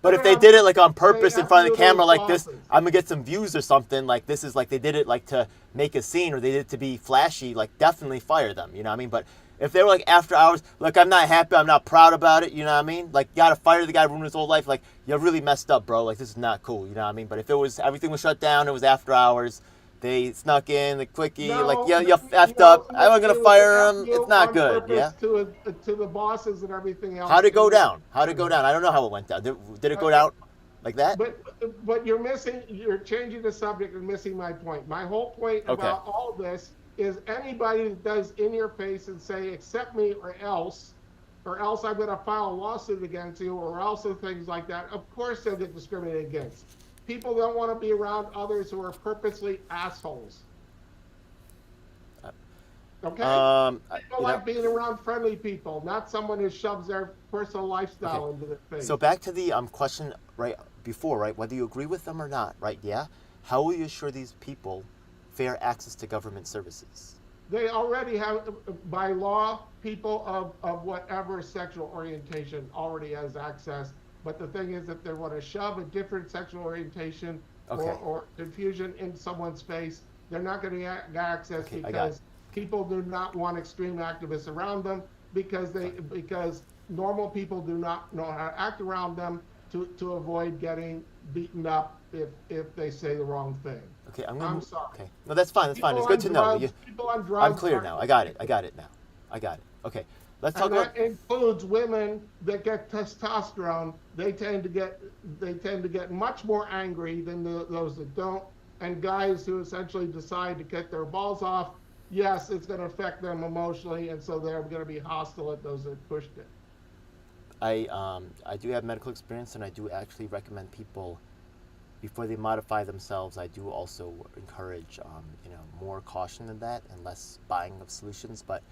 but if they did it like on purpose in front of the camera like this, I'm gonna get some views or something. Like this is like they did it like to make a scene, or they did it to be flashy. Like definitely fire them. You know what I mean? But if they were like after hours, look, I'm not happy, I'm not proud about it, you know what I mean? Like, you gotta fire the guy who ruined his whole life. Like, you really messed up, bro. Like, this is not cool, you know what I mean? But if everything was shut down, it was after hours, they snuck in, the quickie, No, like, you effed up. I wasn't gonna fire him. It's not good, yeah? To the bosses and everything else. How'd it go down? How'd it go down? I don't know how it went down. Did it go down like that? But you're changing the subject and missing my point. My whole point about all this is anybody that does in your face and say, accept me or else I'm going to file a lawsuit against you, or else and things like that, of course they'll get discriminated against. People don't want to be around others who are purposely assholes. Okay? People like being around friendly people, not someone who shoves their personal lifestyle into their face. So back to the question right before, right? Whether you agree with them or not, right? Yeah? How will you assure these people fair access to government services? They already have, by law, people of whatever sexual orientation already has access. But the thing is, if they want to shove a different sexual orientation or confusion in someone's face, they're not going to get access because people do not want extreme activists around them because normal people do not know how to act around them to avoid getting beaten up if they say the wrong thing. Okay, I'm sorry. Okay, no, that's fine. That's fine. It's good to know. People on drugs. I'm clear now. I got it now. I got it. Okay, let's talk about. That includes women that get testosterone. They tend to get much more angry than those that don't. And guys who essentially decide to get their balls off, yes, it's going to affect them emotionally, and so they're going to be hostile at those that pushed it. I do have medical experience, and I do actually recommend people, before they modify themselves, I do also encourage, more caution than that and less buying of solutions. But,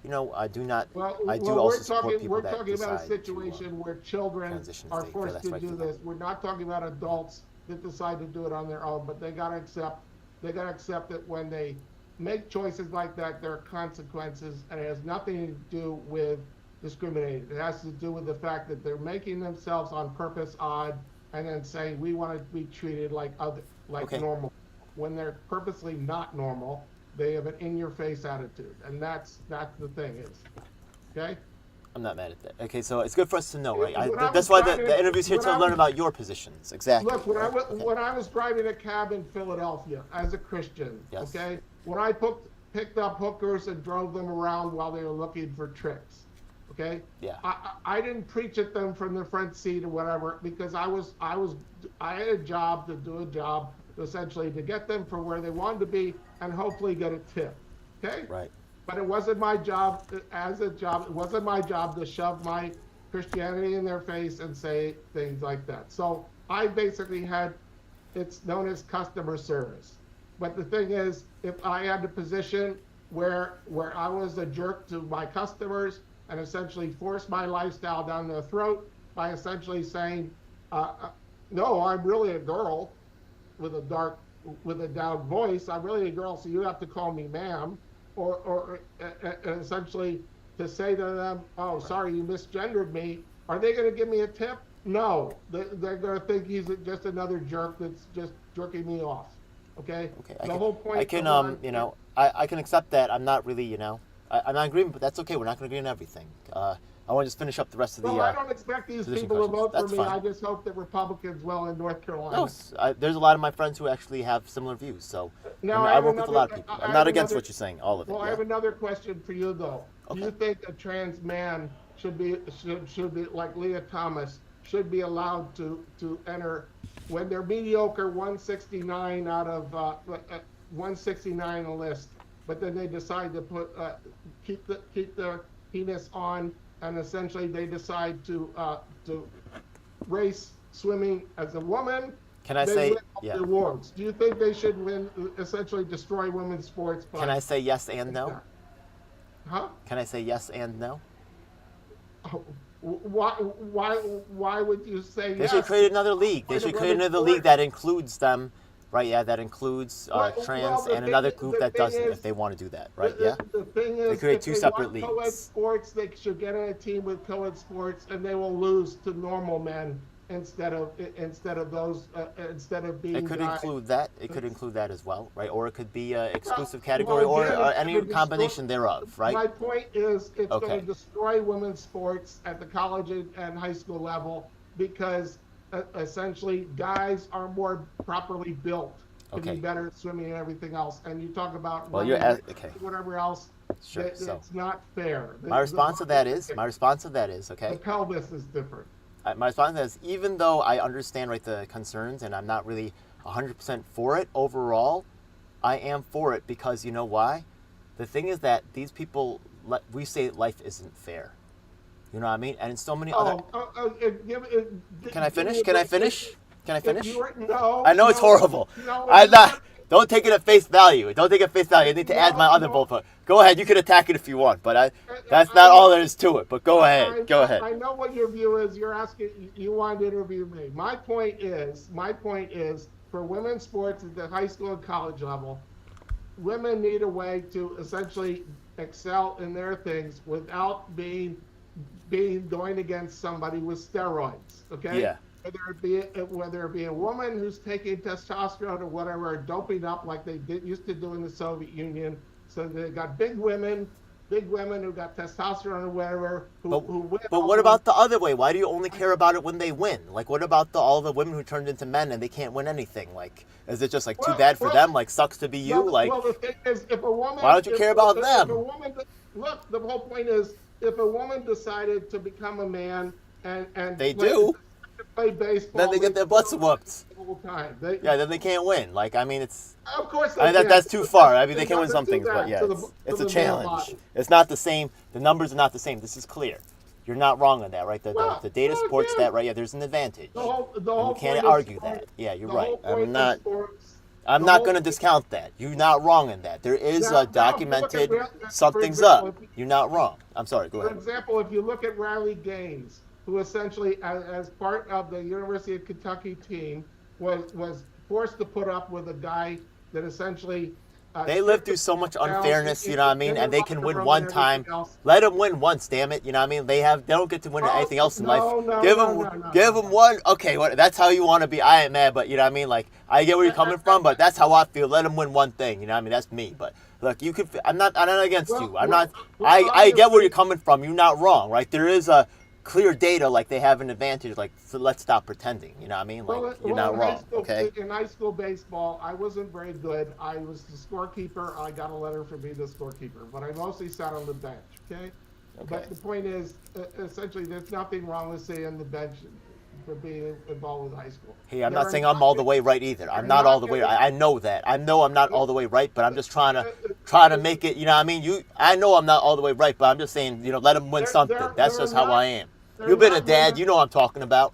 I do not. I do also support people that we're talking about a situation where children are forced to do this. We're not talking about adults that decide to do it on their own, but they got to accept that when they make choices like that, there are consequences, and it has nothing to do with discriminating. It has to do with the fact that they're making themselves on purpose odd, and then saying we want to be treated like normal, when they're purposely not normal. They have an in-your-face attitude, and that's the thing is, okay. I'm not mad at that. Okay, so it's good for us to know, right? That's why the interview's here to learn about your positions. Exactly. Look, when I was driving a cab in Philadelphia as a Christian, okay, when I picked up hookers and drove them around while they were looking for tricks, okay, yeah, I didn't preach at them from the front seat or whatever, because I had a job to do a job essentially to get them from where they wanted to be and hopefully get a tip, okay? Right. But it wasn't my job it wasn't my job to shove my Christianity in their face and say things like that. So I basically it's known as customer service. But the thing is, if I had a position where I was a jerk to my customers and essentially forced my lifestyle down their throat by essentially saying, no, I'm really a girl with a down voice. I'm really a girl, so you have to call me ma'am. Or essentially to say to them, oh, sorry, you misgendered me. Are they going to give me a tip? No. They're going to think he's just another jerk that's just jerking me off. Okay? The whole point. I can, I can accept that. I'm not really, I'm not agreeing, but that's okay. We're not going to agree on everything. I want to just finish up the rest of the. Well, I don't expect these people to vote for me. Fine. I just hope that Republicans will in North Carolina. No, there's a lot of my friends who actually have similar views. So I work with a lot of people. I'm not against what you're saying, all of it. Well, I have another question for you, though. Okay. Do you think a trans man should be like Leah Thomas, should be allowed to enter when they're mediocre 169 out of 169 on the list, but then they decide to keep their penis on, and essentially they decide to race swimming as a woman? Can I say yeah? Awards. Do you think they should essentially destroy women's sports? Can I say yes and no? Huh? Can I say yes and no? Oh, why would you say They should yes? create another league. They Play the should create women's another league sport. that includes them, right? Yeah, that includes Well, trans and another group that doesn't, if they want to do that, right? Yeah. The thing They is, create if two they separate want co-ed leagues. sports, they should get in a team with co-ed sports, and they will lose to normal men instead of instead of being It could guys. include that. It could include that as well, right? Or it could be an exclusive Well, category, or again, it's any gonna destroy- combination thereof, right? My point is, it's Okay. going to destroy women's sports at the college and high school level because essentially guys are more properly built to Okay. be better at swimming and everything else. And you talk about Well, you're running, okay. whatever else. Sure. So It's not fair. my response to that is, the okay. pelvis is different. My response to that is, even though I understand, right, the concerns, and I'm not really 100% for it overall, I am for it because you know why? The thing is that these people, we say life isn't fair. You know what I mean? And in so many other. Can I finish? Can I finish? Can I finish? No. I know it's horrible. No, I'm not. Don't take it at face value. Don't take it at face value. I need to add my other No. bullet. Go ahead. You can attack it if you want, but that's not all there is to it. But go ahead. Go ahead. I know what your view is. You're asking. You want to interview me. My point is, for women's sports at the high school and college level, women need a way to essentially excel in their things without being going against somebody with steroids. Okay. Yeah. Whether it be a woman who's taking testosterone or whatever, or doping up like they used to do in the Soviet Union. So they got big women who got testosterone or whatever. Who win. But what about the other way? Why do you only care about it when they win? Like, what about all the women who turned into men and they can't win anything? Like, is it just like too bad for them? Like, sucks to be you? Well, the thing is, if a woman, why don't you care about them? If a woman, look, the whole point is, if a woman decided to become a man and They do. play baseball, Then they get their butts whooped. the whole time. Yeah, then they can't win. Like, I mean, it's. Of course, That's too far. I mean, they can win some do things, that but yeah, to the- it's to a the male challenge. body. It's not the same. The numbers are not the same. This is clear. You're not wrong on that, right? The data supports again, that, right? Yeah, there's an advantage. The whole And point you can't of argue sports- that. Yeah, you're the right. whole point of sports- I'm the not whole- going to discount that. You're not wrong in that. There is Now, a documented look at- something's for example, up. You're not wrong. I'm sorry. Go For ahead. example, if you look at Riley Gaines, who essentially, as part of the University of Kentucky team, was forced to put up with a guy that essentially. They live through so much unfairness, you know what I mean, and they can win one time. Else. Let them win once, damn it, you know what I mean. They don't get to win anything else in life. No, Give no, them, no, give no. them one. Okay, that's how you want to be. I ain't mad, but you know what I mean. Like, I get where you're coming from, but that's how I feel. Let them win one thing, you know what I mean. That's me, but look, you could. I'm not against you. I'm not. I get where you're coming from. You're not wrong, right? There is a clear data, like they have an advantage. Like, so let's stop pretending. You know what I mean? Like, you're not wrong. Okay. In high school baseball, I wasn't very good. I was the scorekeeper. I got a letter for being the scorekeeper, but I mostly sat on the bench. Okay. But the point is, essentially, there's nothing wrong with sitting on the bench for being involved with high school. Hey, I'm not saying I'm all the way right either. I'm not all the way. I know that. I know I'm not all the way right, but I'm just trying to make it. You know what I mean? I know I'm not all the way right, but I'm just saying, let them win something. That's just how I am. You've been a dad. You know what I'm talking about.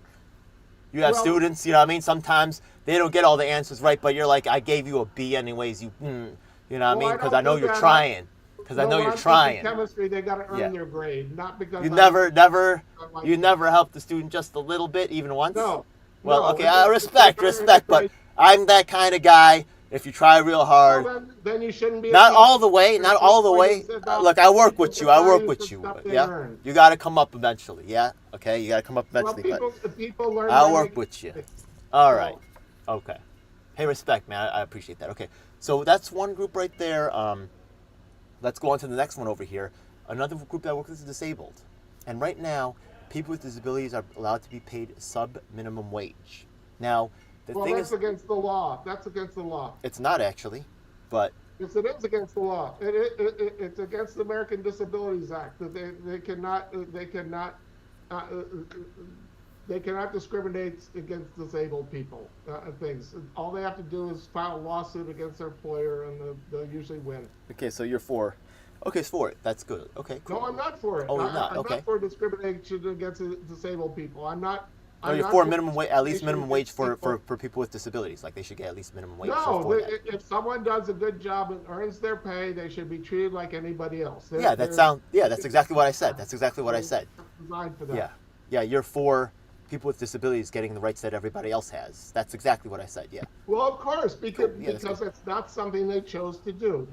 You have students. You know what I mean? Sometimes they don't get all the answers right, but you're like, I gave you a B anyways. You know what I mean? Because I know you're trying. Because I know you're trying. Chemistry, they got to earn their grade, not because you never helped the student just a little bit, even once. No. Well, no, okay, I respect, but I'm that kind of guy. If you try real hard, then you shouldn't be. Not all the way. Look, I work with you. Yeah, you got to come up eventually. Yeah, okay, you got to come up eventually. People learn. I'll work with you. All right. Okay. Hey, respect, man. I appreciate that. Okay, so that's one group right there. Let's go on to the next one over here. Another group that works with the disabled, and right now, people with disabilities are allowed to be paid sub-minimum wage. Now. That's against the law. That's against the law. It's not actually, but yes, it is against the law. It's against the American Disabilities Act that they cannot discriminate against disabled people. Things. All they have to do is file a lawsuit against their employer, and they'll usually win. Okay, so you're for. Okay, it's for it. That's good. Okay, cool. No, I'm not for it. Oh, you're not. I'm Okay. not for discrimination against disabled people. I'm not No, you're not for for minimum wage, at least minimum wage people. for people with disabilities. Like they should get at least minimum wage No, for that. if someone does a good job and earns their pay, they should be treated like anybody else. Yeah, that's exactly what I said. That's exactly what I said. Designed for that. Yeah. Yeah, you're for people with disabilities getting the rights that everybody else has. That's exactly what I said. Yeah. Well, of course, because Yeah, that's because good. it's not something they chose to do.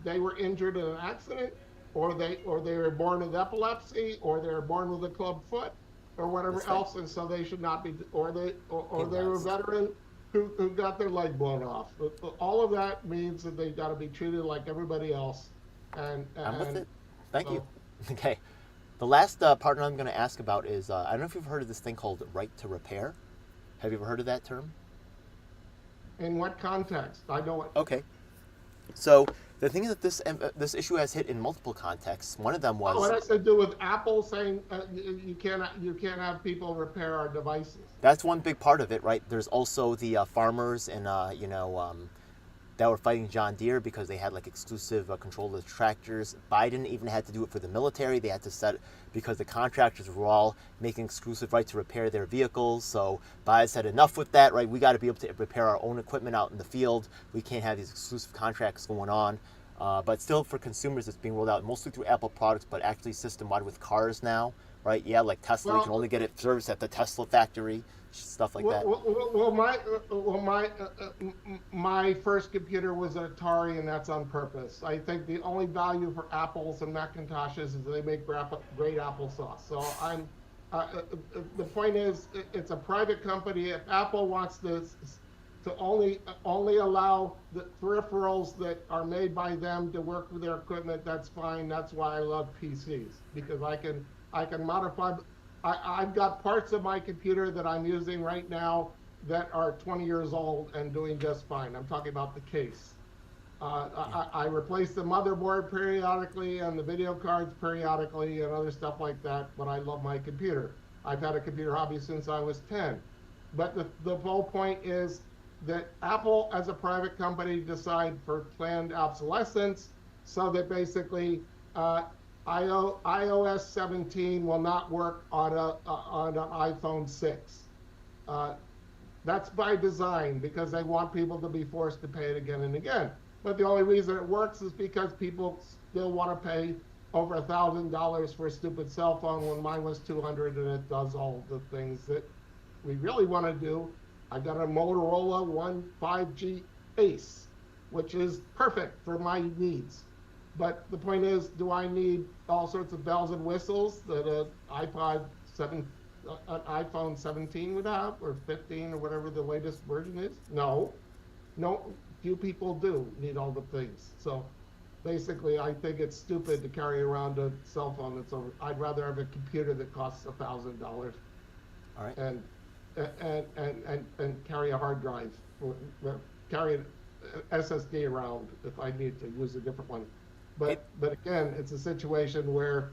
They were injured in an accident, or they were born with epilepsy, or they were born with a club foot, or whatever That's right. else, and so they should not be. Or they were a Penalized. veteran who got their leg blown off. All of that means that they got to be treated like everybody else. I'm with it. Thank you. so- Okay. The last partner I'm going to ask about is I don't know if you've heard of this thing called right to repair. Have you ever heard of that term? In what context? I know it. Okay. So the thing is that this issue has hit in multiple contexts. One of them was What has to do with Apple saying you can't have people repair our devices? that's one big part of it, right? There's also the farmers and that were fighting John Deere because they had like exclusive control of the tractors. Biden even had to do it for the military. They had to set because the contractors were all making exclusive right to repair their vehicles. So Biden said enough with that, right? We got to be able to repair our own equipment out in the field. We can't have these exclusive contracts going on. But still, for consumers, it's being rolled out mostly through Apple products, but actually system-wide with cars now, right? Yeah, like Tesla, you can only get it serviced at the Tesla factory, stuff like that. My first computer was an Atari, and that's on purpose. I think the only value for Apples and Macintoshes is they make great applesauce. So the point is, it's a private company. If Apple wants to only allow the peripherals that are made by them to work with their equipment, that's fine. That's why I love PCs, because I can modify. I've got parts of my computer that I'm using right now that are 20 years old and doing just fine. I'm talking about the case. I replace the motherboard periodically and the video cards periodically and other stuff like that, but I love my computer. I've had a computer hobby since I was 10. But the whole point is that Apple, as a private company, decide for planned obsolescence, so that basically iOS 17 will not work on an iPhone 6. That's by design, because they want people to be forced to pay it again and again. But the only reason it works is because people still want to pay over $1,000 for a stupid cell phone when mine was $200 and it does all the things that we really want to do. I got a Motorola 5G Ace, which is perfect for my needs. But the point is, do I need all sorts of bells and whistles that an iPhone 17 would have, or 15, or whatever the latest version is? No. Few people do need all the things. So basically, I think it's stupid to carry around a cell phone that's over. I'd rather have a computer that costs $1,000. All right. And carry a hard drive, or carry an SSD around if I need to use a different one. But again, it's a situation where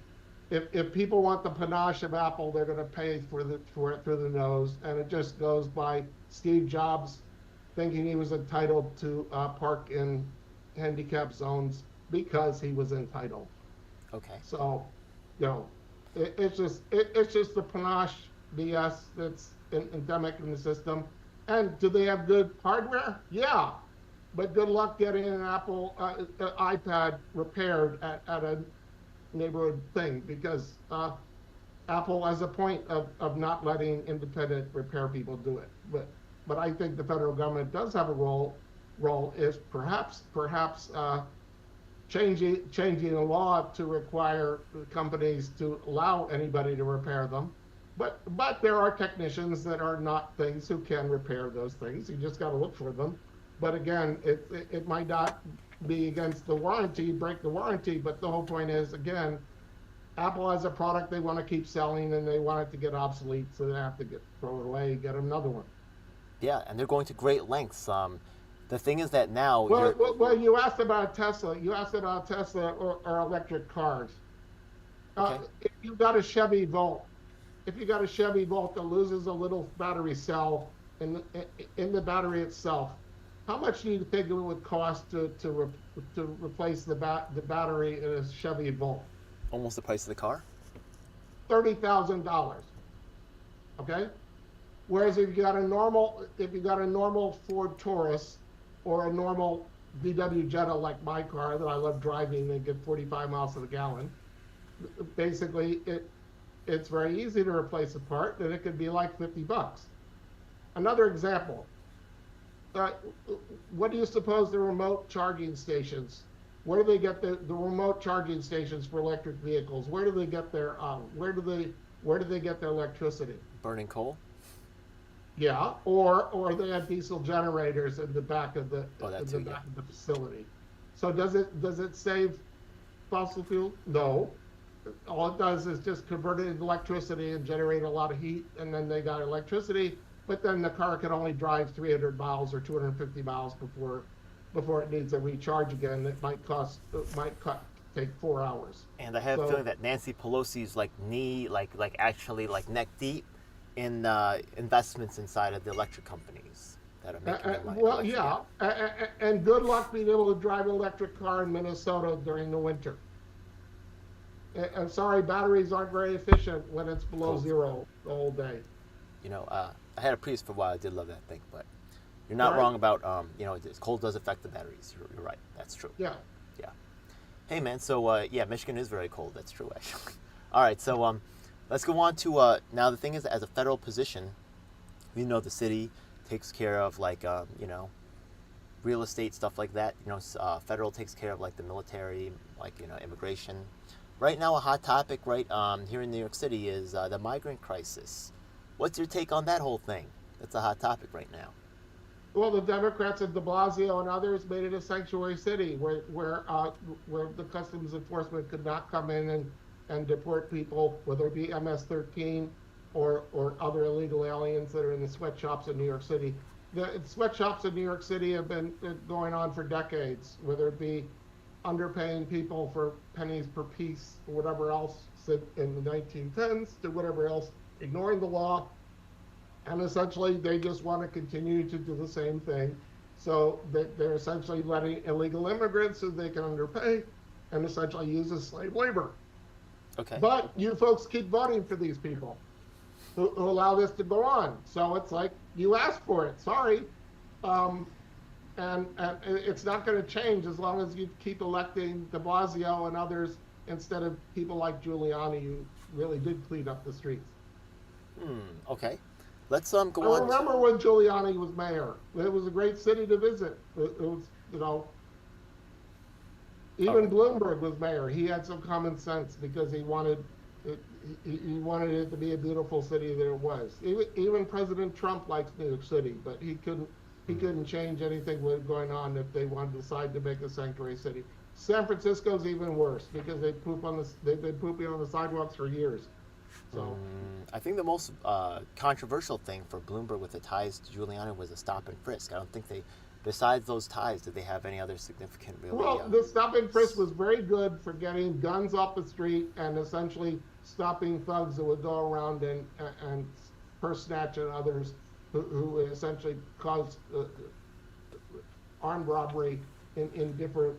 if people want the panache of Apple, they're going to pay for it through the nose, and it just goes by Steve Jobs thinking he was entitled to park in handicap zones because he was entitled. Okay. So, it's just the panache BS that's endemic in the system. And do they have good hardware? Yeah, but good luck getting an Apple iPad repaired at a neighborhood thing, because Apple has a point of not letting independent repair people do it. But I think the federal government does have a role is perhaps changing the law to require companies to allow anybody to repair them. But there are technicians that are not things who can repair those things. You just got to look for them. But again, it might not be against the warranty, break the warranty. But the whole point is, again, Apple has a product they want to keep selling, and they want it to get obsolete, so they have to throw it away, get another one. Yeah, and they're going to great lengths. The thing is that now. Well, you asked about Tesla. You asked about Tesla or electric cars. Okay. If you got a Chevy Volt that loses a little battery cell in the battery itself, how much do you think it would cost to replace the battery in a Chevy Volt? Almost the price of the car. $30,000. Okay. Whereas if you got a normal Ford Taurus or a normal VW Jetta like my car that I love driving and get 45 miles to the gallon, basically it's very easy to replace a part, and it could be like $50. Another example, uh, what do you suppose the remote charging stations? Where do they get the remote charging stations for electric vehicles? Where do they get their where do they get their electricity? Burning coal. Yeah, or they have diesel generators in the back of the Oh, that in too, the yeah. back of the facility. So does it save fossil fuel? No. All it does is just convert it into electricity and generate a lot of heat, and then they got electricity. But then the car can only drive 300 miles or 250 miles before it needs a recharge again. Take 4 hours. And I have a So feeling that Nancy Pelosi's like actually like neck deep in investments inside of the electric companies that are making the money. well, yeah, and good luck being able to drive an electric car in Minnesota during the winter. I'm sorry, batteries aren't very efficient when it's below Cold. zero the whole day. I had a Prius for a while. I did love that thing, but you're not Right. wrong about cold does affect the batteries. You're right. That's true. Yeah. Yeah. Hey man, so yeah, Michigan is very cold. That's true actually. All right, so let's go on to now the thing is, as a federal position, we know the city takes care of like real estate stuff like that. Federal takes care of like the military, like immigration. Right now, a hot topic here in New York City is the migrant crisis. What's your take on that whole thing? That's a hot topic right now. Well, the Democrats of De Blasio and others made it a sanctuary city where the customs enforcement could not come in and deport people, whether it be MS-13 or other illegal aliens that are in the sweatshops in New York City. The sweatshops in New York City have been going on for decades, whether it be underpaying people for pennies per piece or whatever else in the 1910s to whatever else, ignoring the law. And essentially, they just want to continue to do the same thing. So they're essentially letting illegal immigrants so they can underpay and essentially use as slave labor. Okay. But you folks keep voting for these people who allow this to go on. So it's like, you asked for it, sorry. And it's not going to change as long as you keep electing de Blasio and others instead of people like Giuliani, who really did clean up the streets. Okay. Let's go I on. remember when Giuliani was mayor. It was a great city to visit. It was, even Bloomberg was mayor. He had some common sense because he wanted it to be a beautiful city that it was. Even President Trump likes New York City, but he couldn't change anything was going on if they wanted to decide to make a sanctuary city. San Francisco's even worse because they've been pooping on the sidewalks for years. So I think the most controversial thing for Bloomberg with the ties to Giuliani was a stop and frisk. I don't think besides those ties, did they have any other significant the stop and frisk was very good for getting guns off the street and essentially stopping thugs that would go around and purse snatch and others who essentially caused armed robbery in different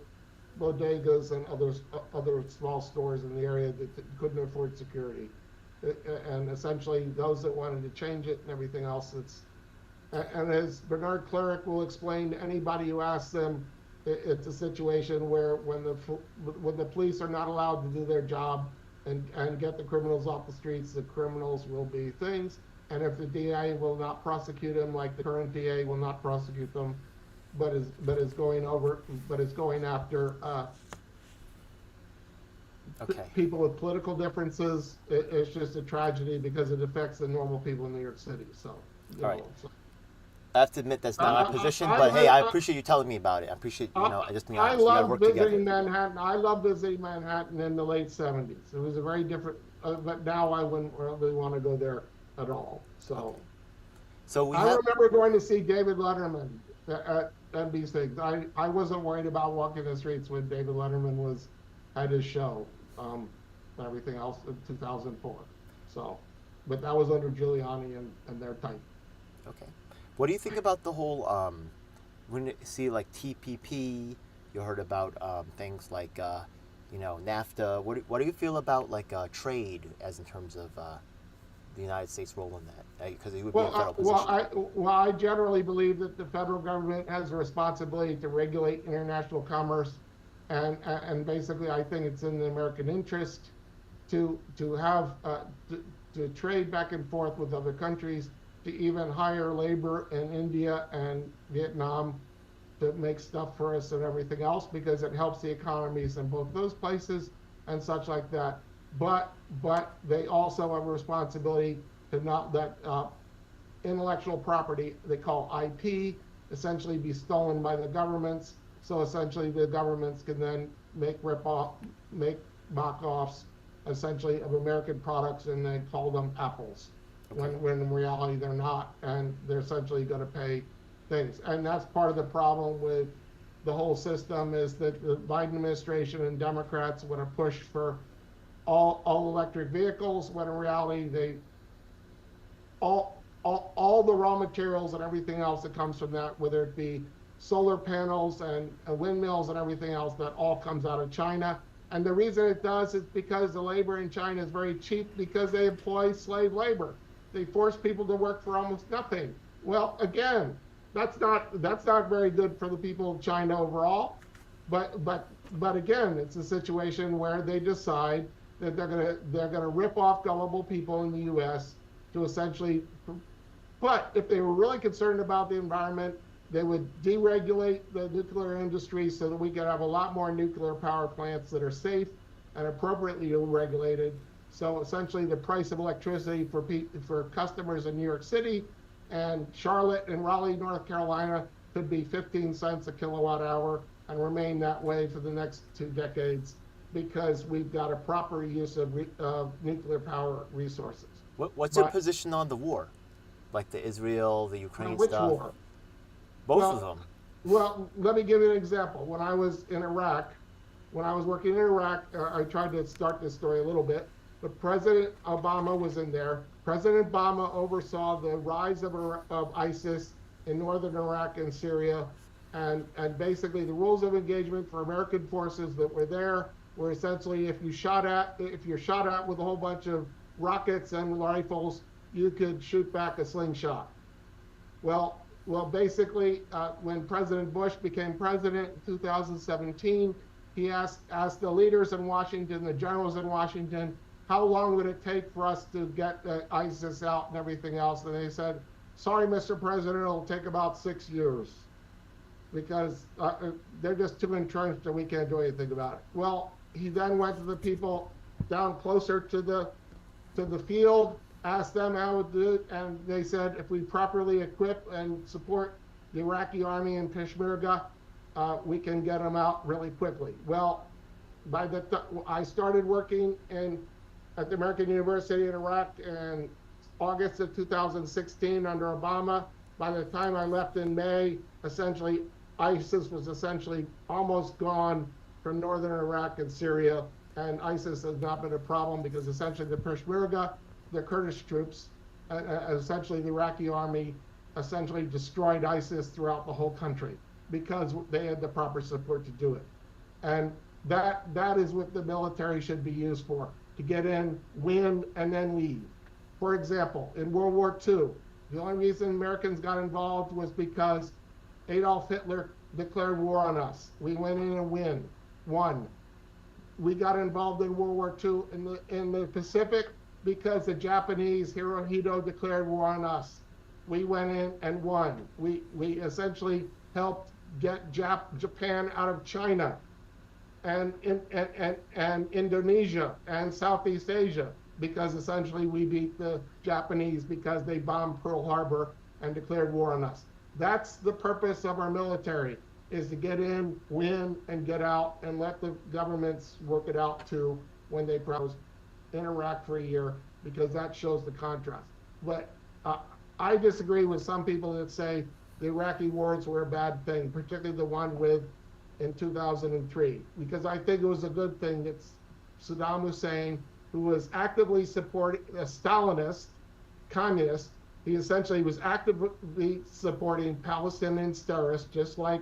bodegas and other small stores in the area that couldn't afford security. And essentially those that wanted to change it and everything else. And as Bernard Cleric will explain to anybody who asks them, it's a situation where when the police are not allowed to do their job and get the criminals off the streets, the criminals will be things. And if the DA will not prosecute them, like the current DA will not prosecute them, but is going after people with political differences, it's just a tragedy because it affects the normal people in New York City. So, I have to admit that's not my position, but hey, I appreciate you telling me about it. I appreciate just being honest. I love visiting Manhattan. I love visiting Manhattan in the late '70s. It was a very different, but now I wouldn't really want to go there at all. So I remember going to see David Letterman at NBC. I wasn't worried about walking the streets when David Letterman was at his show. Everything else in 2004. So, but that was under Giuliani and their type. Okay. What do you think about the whole, when you see like TPP, you heard about things like, NAFTA. What do you feel about like trade as in terms of the United States role in that? Because he would be in a Well, federal position. I generally believe that the federal government has a responsibility to regulate international commerce, and basically, I think it's in the American interest to have to trade back and forth with other countries, to even hire labor in India and Vietnam to make stuff for us and everything else, because it helps the economies in both those places and such like that. But they also have a responsibility to not let intellectual property they call IP essentially be stolen by the governments. So essentially, the governments can then make knockoffs essentially of American products, and they call them apples, Okay. when in reality they're not, and they're essentially going to pay things. And that's part of the problem with the whole system, is that the Biden administration and Democrats want to push for all electric vehicles, when in reality they all the raw materials and everything else that comes from that, whether it be solar panels and windmills and everything else, that all comes out of China. And the reason it does is because the labor in China is very cheap, because they employ slave labor. They force people to work for almost nothing. Well, again, that's not very good for the people of China overall. But again, it's a situation where they decide that they're gonna rip off gullible people in the U.S. to essentially. But if they were really concerned about the environment, they would deregulate the nuclear industry so that we could have a lot more nuclear power plants that are safe and appropriately regulated. So essentially, the price of electricity for customers in New York City and Charlotte and Raleigh, North Carolina, could be 15 cents a kilowatt hour and remain that way for the next 2 decades, because we've got a proper use of nuclear power resources. What's your position on the war? Like the Israel, the Ukraine Which stuff? war? Both of them. Well, let me give you an example. When I was in Iraq, when I was working in Iraq, I tried to start this story a little bit, but President Obama was in there. President Obama oversaw the rise of ISIS in northern Iraq and Syria, and basically the rules of engagement for American forces that were there were essentially, if you're shot at with a whole bunch of rockets and rifles, you could shoot back a slingshot. Well, basically, when President Bush became president in 2017, he asked the leaders in Washington, the generals in Washington, how long would it take for us to get ISIS out and everything else? And they said, sorry, Mr. President, it'll take about 6 years, because they're just too entrenched and we can't do anything about it. Well, he then went to the people down closer to the field, asked them how to do it, and they said, if we properly equip and support the Iraqi army in Peshmerga, we can get them out really quickly. Well, I started working at the American University in Iraq in August of 2016 under Obama. By the time I left in May, essentially ISIS was essentially almost gone from northern Iraq and Syria, and ISIS has not been a problem, because essentially the Peshmerga, the Kurdish troops, essentially the Iraqi army, essentially destroyed ISIS throughout the whole country, because they had the proper support to do it. And that is what the military should be used for, to get in, win, and then leave. For example, in World War II, the only reason Americans got involved was because Adolf Hitler declared war on us. We went in and won. We got involved in World War II in the Pacific because the Japanese, Hirohito, declared war on us. We went in and won. We essentially helped get Japan out of China and Indonesia and Southeast Asia, because essentially we beat the Japanese because they bombed Pearl Harbor and declared war on us. That's the purpose of our military, is to get in, win, and get out, and let the governments work it out too when they propose in Iraq for a year, because that shows the contrast. But I disagree with some people that say the Iraqi wars were a bad thing, particularly the one in 2003, because I think it was a good thing that Saddam Hussein, who was actively supporting a Stalinist, communist, he essentially was actively supporting Palestinian terrorists, just like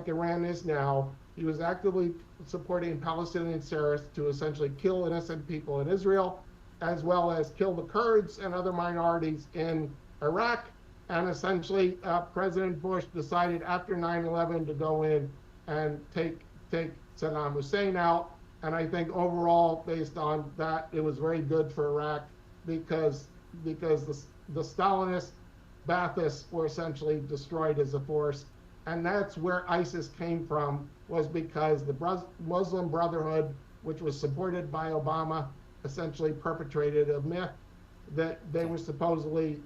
Iran is now. He was actively supporting Palestinian terrorists to essentially kill innocent people in Israel. as well as kill the Kurds and other minorities in Iraq. And essentially, President Bush decided after 9/11 to go in and take Saddam Hussein out. And I think overall, based on that, it was very good for Iraq because the Stalinist Baathists were essentially destroyed as a force. And that's where ISIS came from, was because the Muslim Brotherhood, which was supported by Obama, essentially perpetrated a myth that they were supposedly,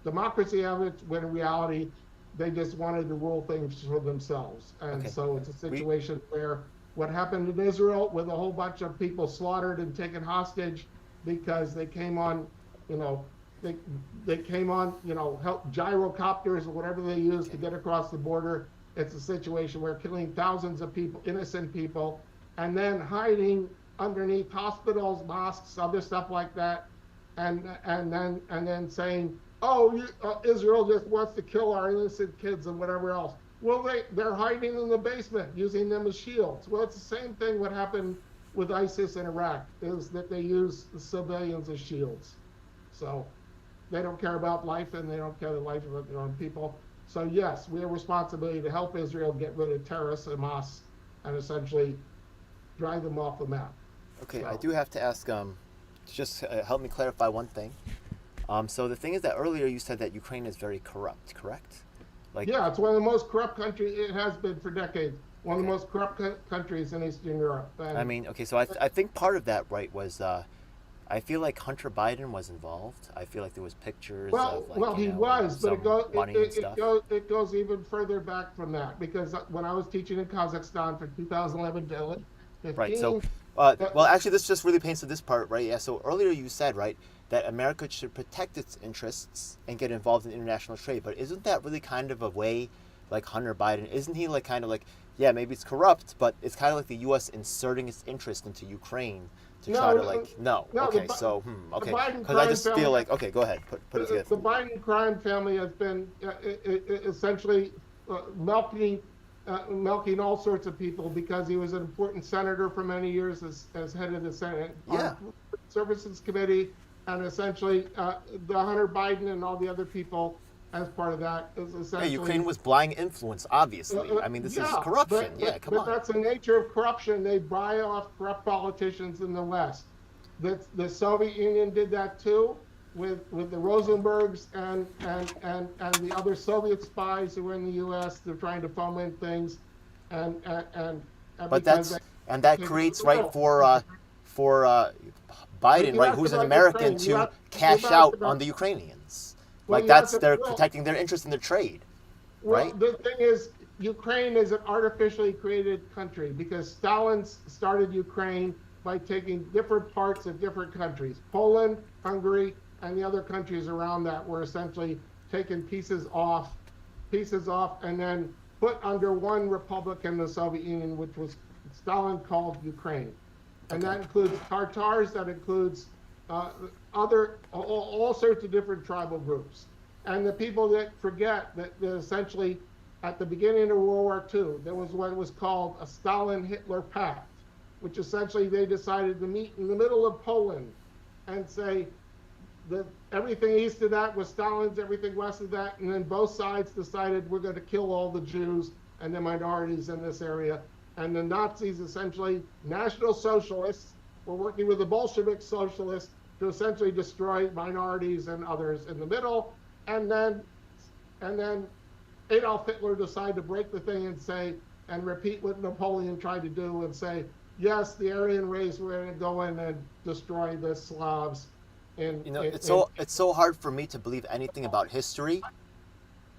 democracy of it, when in reality, they just wanted to rule things for themselves. And so it's a situation where what happened in Israel with a whole bunch of people slaughtered and taken hostage because they came on, they came on, help gyrocopters or whatever they used to get across the border. It's a situation where killing thousands of people, innocent people, and then hiding underneath hospitals, mosques, other stuff like that, and then saying, oh, Israel just wants to kill our innocent kids and whatever else. Well, they're hiding in the basement, using them as shields. Well, it's the same thing what happened with ISIS in Iraq, is that they use the civilians as shields. So they don't care about life, and they don't care the life of their own people. So yes, we have a responsibility to help Israel get rid of terrorists and Hamas and essentially drive them off the map. Okay, So, I do have to ask, just help me clarify one thing. So the thing is that earlier you said that Ukraine is very corrupt, correct? Like, yeah, it's one of the most corrupt countries. It has been for decades. One of the most corrupt countries in Eastern Europe. And I mean, okay, so I think part of that, right, was I feel like Hunter Biden was involved. I feel like there was pictures of like, he was, but money and stuff. it goes even further back from that, because when I was teaching in Kazakhstan from 2011 to 15, Right. So, well, actually, this just really paints to this part, right? Yeah. So earlier you said, right, that America should protect its interests and get involved in international trade. But isn't that really kind of a way, like Hunter Biden? Isn't he like kind of like, yeah, maybe it's corrupt, but it's kind of like the U.S. inserting its interest into Ukraine to try to like okay, okay, because I just feel like okay, go ahead, put it together. The Biden crime family has been essentially milking all sorts of people, because he was an important senator for many years as head of the Senate Armed Services Committee, and essentially the Hunter Biden and all the other people as part of that is essentially. Yeah, Ukraine was blind influence, obviously. I mean, this is corruption. Come on. But that's the nature of corruption. They buy off corrupt politicians in the West. The Soviet Union did that too, with the Rosenbergs and the other Soviet spies who were in the U.S. They're trying to foment things, and but that creates right for Biden, right, who's an American, to cash out on the Ukrainians. Like they're protecting their interest in their trade, right? Well, the thing is, Ukraine is an artificially created country, because Stalin started Ukraine by taking different parts of different countries. Poland, Hungary, and the other countries around that were essentially taken pieces off, and then put under one republic in the Soviet Union, which was Stalin called Ukraine. And that includes Tartars, that includes all sorts of different tribal groups. And the people that forget that essentially at the beginning of World War II, there was what was called a Stalin-Hitler pact, which essentially they decided to meet in the middle of Poland and say that everything east of that was Stalin's, everything west of that, and then both sides decided we're going to kill all the Jews and the minorities in this area. And the Nazis, essentially National Socialists, were working with the Bolshevik socialists to essentially destroy minorities and others in the middle. And then Adolf Hitler decided to break the thing and say, and repeat what Napoleon tried to do and say, yes, the Aryan race, we're going to go in and destroy the Slavs. It's so hard for me to believe anything about history.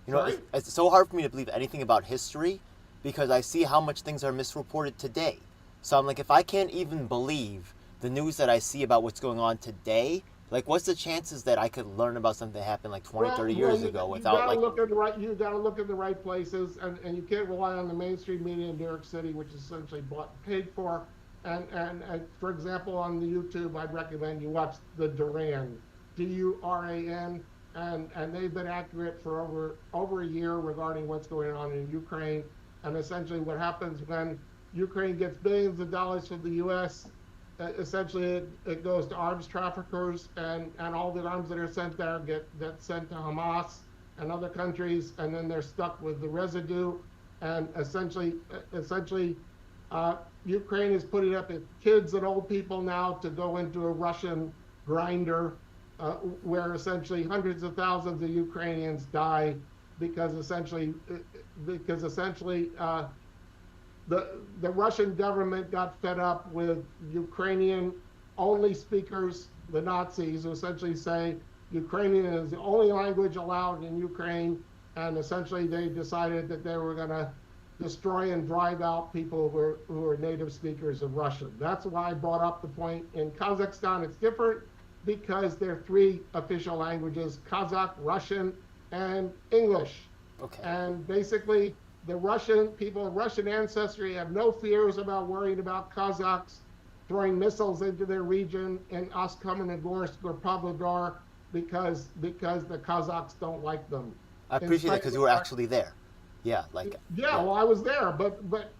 It's so hard for me to believe anything about history, because I see how much things are misreported today. So I'm like, if I can't even believe the news that I see about what's going on today, like, what's the chances that I could learn about something that happened like 20, 30 years ago without like... You gotta look at the right places, and you can't rely on the mainstream media in New York City, which is essentially paid for. And for example, on the YouTube, I'd recommend you watch the Duran, Duran, and they've been accurate for over a year regarding what's going on in Ukraine, and essentially what happens when Ukraine gets billions of dollars from the U.S. essentially it goes to arms traffickers, and all the arms that are sent there get sent to Hamas and other countries, and then they're stuck with the residue. And essentially, Ukraine is putting up kids and old people now to go into a Russian grinder, where essentially hundreds of thousands of Ukrainians die because essentially the Russian government got fed up with Ukrainian only speakers, the Nazis, who essentially say Ukrainian is the only language allowed in Ukraine, and essentially they decided that they were going to destroy and drive out people who are native speakers of Russian. That's why I brought up the point. In Kazakhstan, it's different because there are three official languages: Kazakh, Russian, and English. Okay. And basically, the Russian people of Russian ancestry have no fears about worrying about Kazakhs throwing missiles into their region and us coming to Gorsk or Pavlodar because the Kazakhs don't like them. I appreciate that because you were actually there. Yeah, well, I was there, but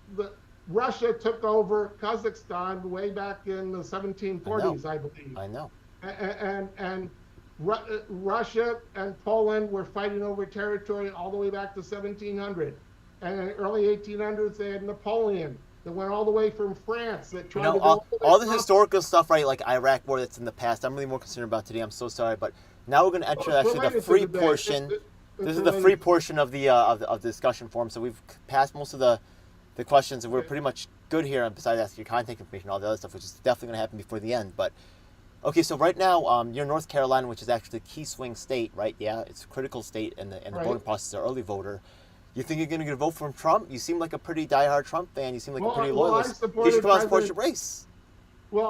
Russia took over Kazakhstan way back in the 1740s, I believe. I know. And Russia and Poland were fighting over territory all the way back to 1700. And in the early 1800s, they had Napoleon that went all the way from France that tried to go all the historical stuff, right, like Iraq war that's in the past, I'm really more concerned about today. I'm so sorry, but now we're going to enter actually the free portion. This is the free portion of the discussion forum. So we've passed most of the questions, and we're pretty much good here. Besides asking your contact information, all the other stuff, which is definitely going to happen before the end. But okay, so right now you're in North Carolina, which is actually a key swing state, right? Yeah, it's a critical state in the voting process, an early voter. You think you're going to get a vote from Trump? You seem like a pretty diehard Trump fan. You seem like a pretty loyalist. You should come out and support your race. Well,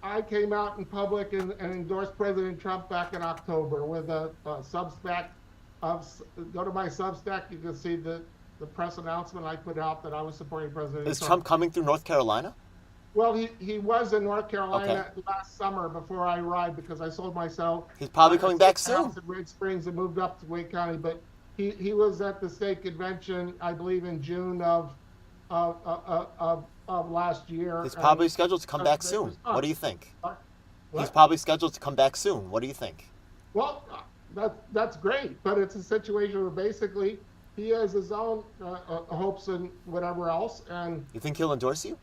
I came out in public and endorsed President Trump back in October with a Substack. Go to my Substack, you can see the press announcement I put out that I was supporting President Trump. Is Trump coming through North Carolina? Well, he was in North Carolina last summer before I arrived because I sold myself. He's probably coming back soon. In Red Springs and moved up to Wake County, but he was at the state convention, I believe, in June of last year. He's probably scheduled to come back soon. What do you think? What? He's probably scheduled to come back soon. What do you think? Well, that's great, but it's a situation where basically he has his own hopes and whatever else. And you think he'll endorse you?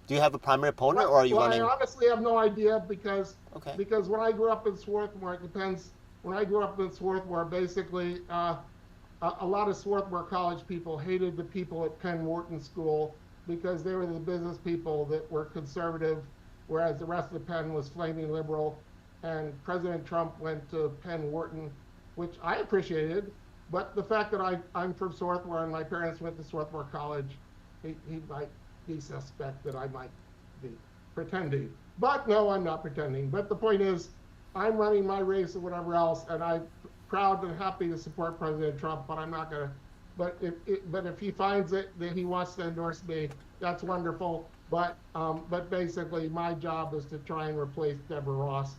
Do you have a primary opponent, or are you running? I honestly have no idea because when I grew up in Swarthmore, it depends. When I grew up in Swarthmore, basically a lot of Swarthmore College people hated the people at Penn Wharton School because they were the business people that were conservative, whereas the rest of Penn was flaming liberal. And President Trump went to Penn Wharton, which I appreciated. But the fact that I'm from Swarthmore and my parents went to Swarthmore College, he might be suspect that I might be pretending. But no, I'm not pretending. But the point is, I'm running my race or whatever else, and I'm proud and happy to support President Trump, but I'm not going to. But if he finds it that he wants to endorse me, that's wonderful. But basically, my job is to try and replace Deborah Ross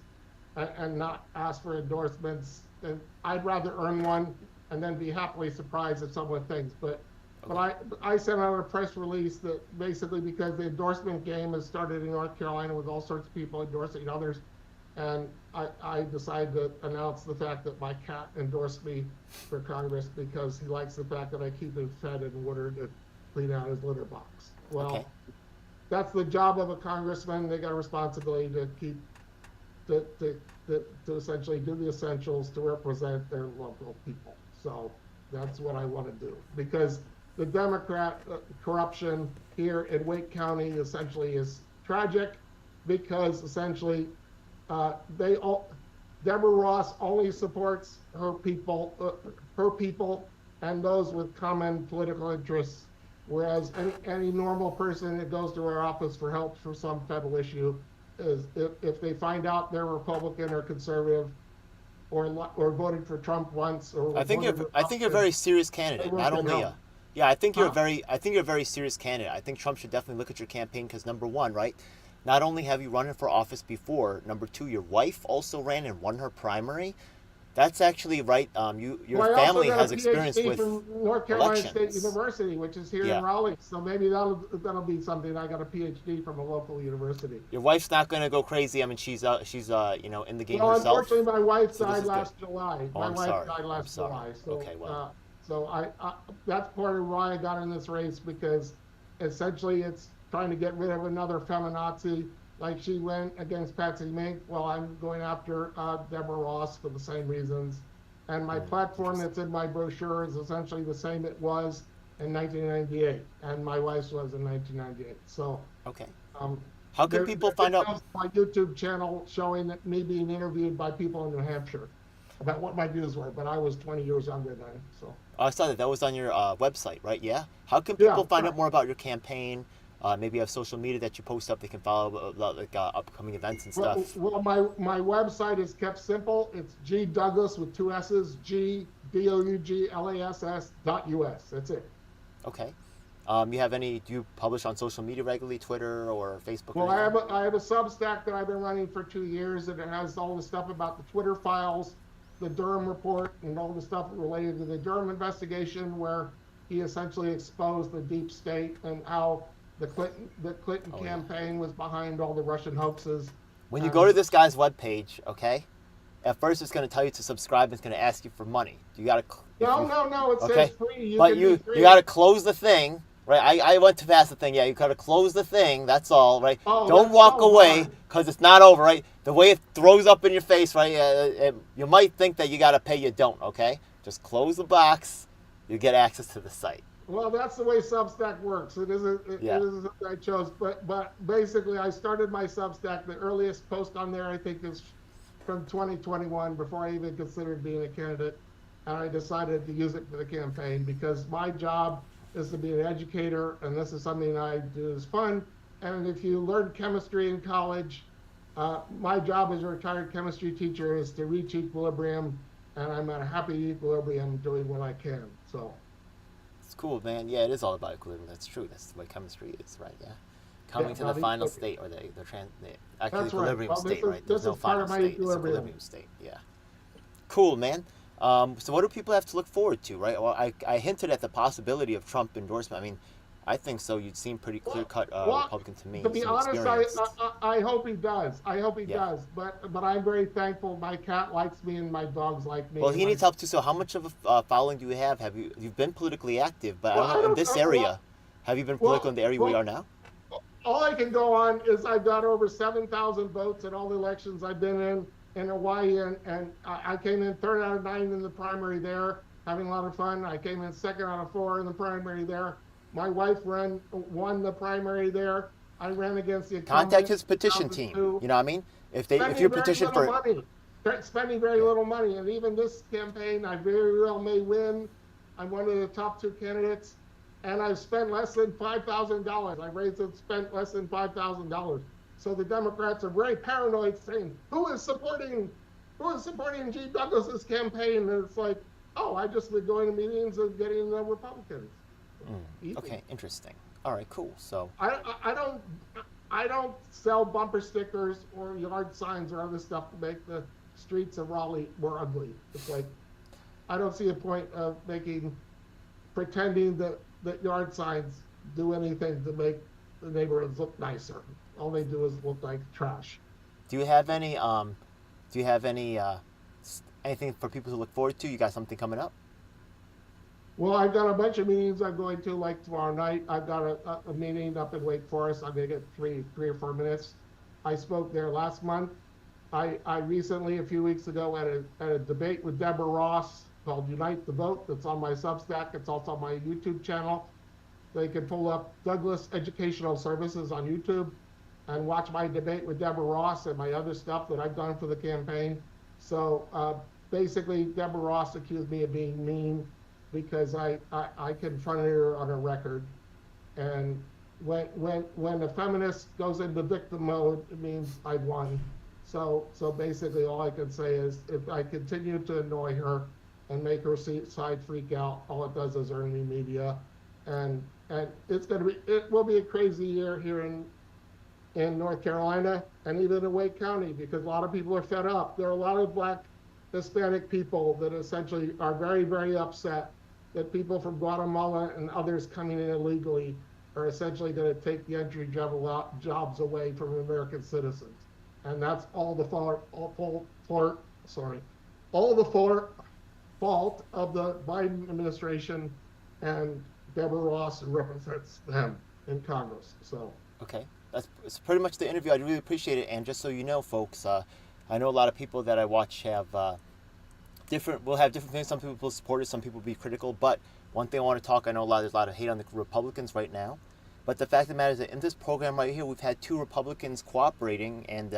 and not ask for endorsements. And I'd rather earn one and then be happily surprised if someone thinks. But I sent out a press release that basically, because the endorsement game has started in North Carolina with all sorts of people endorsing others, and I decided to announce the fact that my cat endorsed me for Congress because he likes the fact that I keep him fed and watered and clean out his litter box. Well, that's the job of a congressman. They got a responsibility to keep to essentially do the essentials to represent their local people. So that's what I want to do, because the Democrat corruption here in Wake County essentially is tragic, because essentially Deborah Ross only supports her people and those with common political interests, whereas any normal person that goes to her office for help for some federal issue is, if they find out they're Republican or conservative or voted for Trump once, or I think you're a very serious candidate. Not only I think you're a very serious candidate. I think Trump should definitely look at your campaign because, number one, right, not only have you run for office before, number two, your wife also ran and won her primary. That's actually right. Your Well, I also family got has a experience PhD with from North Carolina State elections. University, which is here Yeah. in Raleigh. So maybe that'll be something. I got a PhD from a local university. Your wife's not gonna go crazy. I mean, she's in the game Well, herself. unfortunately, my wife So this died is good. last July. Oh, My I'm wife sorry. died I'm last sorry. July. So, Okay, well, so that's part of why I got in this race because essentially it's trying to get rid of another feminazi. Like she went against Patsy Mink. Well, I'm going after Deborah Ross for the same reasons. And my platform interesting. that's in my brochure is essentially the same it was in 1998, and my wife's was in 1998. So Okay. um, How can people there find out? videos on my YouTube channel showing that me being interviewed by people in New Hampshire about what my views were, but I was 20 years younger then. So Oh, I saw that was on your website, right? Yeah. How can yeah, people find out correct. more about your campaign? Maybe you have social media that you post up. They can follow upcoming events and stuff. Well, my website is kept simple. It's G Douglas with two S's, GDouglass.us. That's it. Okay. You have any? Do you publish on social media regularly, Twitter or Facebook or Well, anything? I have a Substack that I've been running for 2 years, and it has all the stuff about the Twitter files, the Durham report, and all the stuff related to the Durham investigation, where he essentially exposed the deep state and how the Clinton Oh, yeah. campaign was behind all the Russian hoaxes. When you go And to this guy's webpage, okay, at first it's going to tell you to subscribe. It's going to ask you for money. You got to. no, it Okay, says free. You but can you be free. you got to close the thing, right? I went to pass the thing. Yeah, you got to close the thing. That's all, right? Oh, Don't that's walk so away hard. because it's not over, right? The way it throws up in your face, right? You might think that you got to pay. You don't. Okay, just close the box. You get access to the site. Well, that's the way Substack works. It isn't. Yeah. It isn't something I chose, but basically, I started my Substack. The earliest post on there, I think, is from 2021, before I even considered being a candidate, and I decided to use it for the campaign because my job is to be an educator, and this is something I do is fun. And if you learn chemistry in college, my job as a retired chemistry teacher is to reach equilibrium, and I'm at a happy equilibrium doing what I can. So. It's cool, man. Yeah, it is all about equilibrium. That's true. That's what chemistry is, right? Yeah. Coming Yeah, to the about final equilibrium. state or the That's right. equilibrium Well, state, right? There's this no is part final of my state. It's equilibrium. equilibrium state. Yeah. Cool, man. So what do people have to look forward to, right? Well, I hinted at the possibility of Trump endorsement. I mean, I think so. You'd seem pretty clear-cut Well, Republican to me. to be some honest, experienced. I hope he does. I hope he Yeah. does. But I'm very thankful. My cat likes me, and my dogs like me. Well, he and needs help too. So how much of a following do you have? You've been politically active, but Well, I don't know in this area. well, Have you been well, political in the area where you are now? all I can go on is I've got over 7,000 votes in all the elections I've been in Hawaii, and I came in third out of 9 in the primary there, having a lot of fun. I came in second out of 4 in the primary there. My wife won the primary there. I ran against the incumbent Contact his in petition team. 2002. You know what I mean? If Spending you very petition little for money. Spending very little money, and even this campaign, I very well may win. I'm one of the top 2 candidates, and I've spent less than $5,000. I raised and spent less than $5,000. So the Democrats are very paranoid, saying, "Who is supporting G. Douglas's campaign?" And it's like, oh, I just been going to meetings and getting the Republicans. Easy. Okay, interesting. All right, cool. So I don't sell bumper stickers or yard signs or other stuff to make the streets of Raleigh more ugly. It's like I don't see a point of pretending that yard signs do anything to make the neighborhoods look nicer. All they do is look like trash. do you have any anything for people to look forward to? You got something coming up? Well, I've got a bunch of meetings I'm going to, like tomorrow night. I've got a meeting up in Wake Forest. I'm going to get three or 4 minutes. I spoke there last month. I recently, a few weeks ago, at a debate with Deborah Ross called Unite the Vote. That's on my Substack. It's also on my YouTube channel. They can pull up Douglas Educational Services on YouTube and watch my debate with Deborah Ross and my other stuff that I've done for the campaign. So basically, Deborah Ross accused me of being mean because I confronted her on a record. And when a feminist goes into victim mode, it means I won. So basically, all I can say is if I continue to annoy her and make her side freak out, all it does is earn me media. And it will be a crazy year here in North Carolina and even in Wake County because a lot of people are fed up. There are a lot of black Hispanic people that essentially are very, very upset that people from Guatemala and others coming in illegally are essentially going to take the entry jobs away from American citizens. And that's all the fault of the Biden administration and Deborah Ross, who represents them in Congress. So Okay, it's pretty much the interview. I really appreciate it. And just so you know, folks, I know a lot of people that I watch have will have different things. Some people will support it, some people will be critical. But one thing I want to talk, I know there's a lot of hate on the Republicans right now. But the fact of the matter is that in this program right here, we've had 2 Republicans cooperating and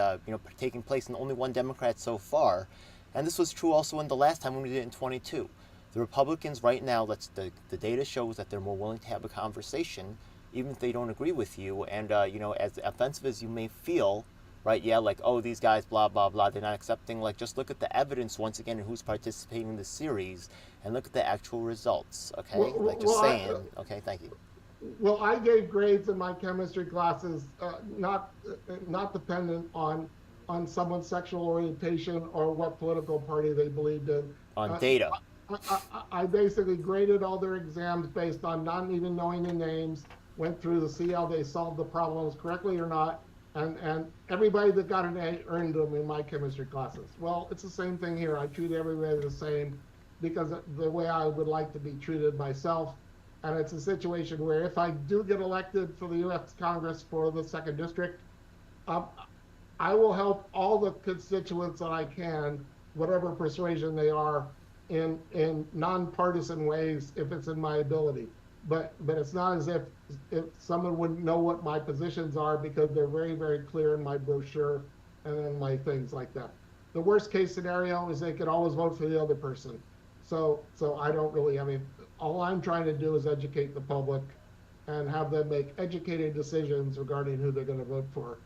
taking place, and only 1 Democrat so far. And this was true also in the last time when we did it in 22. The Republicans right now, the data shows that they're more willing to have a conversation, even if they don't agree with you. And as offensive as you may feel, right? Yeah, like, oh, these guys, blah blah blah, they're not accepting. Like, just look at the evidence once again and who's participating in the series, and look at the actual results. Okay, saying. Okay, thank you. Well, I gave grades in my chemistry classes, not dependent on someone's sexual orientation or what political party they believed in. On data. I basically graded all their exams based on not even knowing the names, went through to see how they solved the problems correctly or not, and everybody that got an A earned them in my chemistry classes. Well, it's the same thing here. I treat everybody the same because the way I would like to be treated myself. And it's a situation where if I do get elected for the U.S. Congress for the 2nd District, I will help all the constituents that I can, whatever persuasion they are, in nonpartisan ways if it's in my ability. But it's not as if someone wouldn't know what my positions are, because they're very, very clear in my brochure and in my things like that. The worst case scenario is they could always vote for the other person. So I don't really, all I'm trying to do is educate the public and have them make educated decisions regarding who they're going to vote for.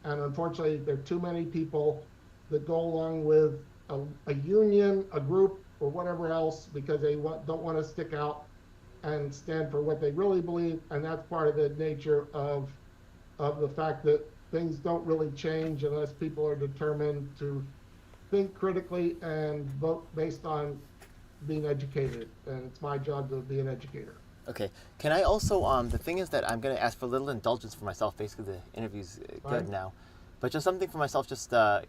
And unfortunately, there are too many people that go along with a union, a group, or whatever else because they don't want to stick out and stand for what they really believe. And that's part of the nature of the fact that things don't really change unless people are determined to think critically and vote based on being educated. And it's my job to be an educator. Okay. Can I also, the thing is that I'm going to ask for a little indulgence for myself. Basically, the interview's good now. But just something for myself, I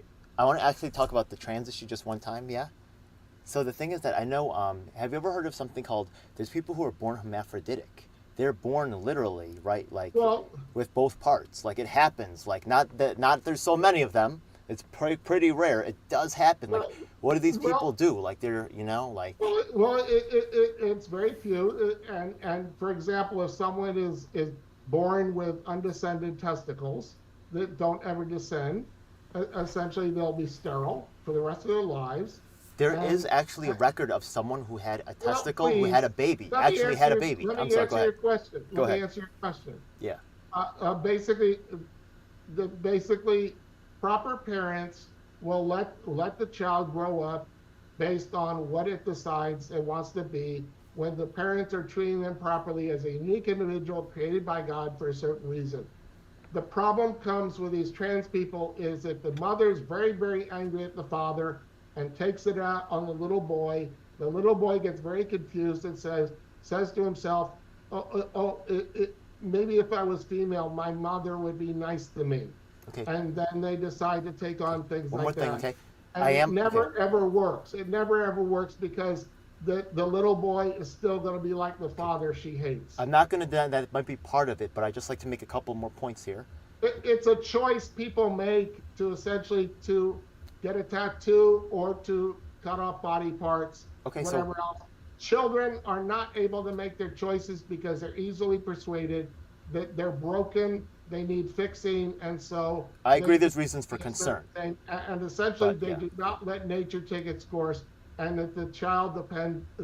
want to actually talk about the trans issue just one time, yeah? So the thing is that I know, have you ever heard of something called, there's people who are born hermaphroditic. They're born literally, right? Like, with both parts. Like, it happens. Like, not there's so many of them. It's pretty rare. It does happen. Like, what do these people do? Like, they're, like... Well, it's very few. And for example, if someone is born with undescended testicles that don't ever descend, essentially they'll be sterile for the rest of their lives. There is actually a record of someone who had a testicle who had a baby. I'm sorry, go ahead. Let me answer your question. Yeah. Basically, proper parents will let the child grow up based on what it decides it wants to be, when the parents are treating them properly as a unique individual created by God for a certain reason. The problem comes with these trans people is that the mother's very, very angry at the father and takes it out on the little boy. The little boy gets very confused and says to himself, maybe if I was female, my mother would be nice to me. Okay. And then they decide to take on things like that. Okay. And it never ever works. It never ever works because the little boy is still going to be like the father she hates. I'm not going to deny that it might be part of it, but I'd just like to make a couple more points here. It's a choice people make to essentially to get a tattoo or to cut off body parts, whatever else. Children are not able to make their choices because they're easily persuaded that they're broken, they need fixing, and so... I agree there's reasons for concern. And essentially they do not let nature take its course, and that the child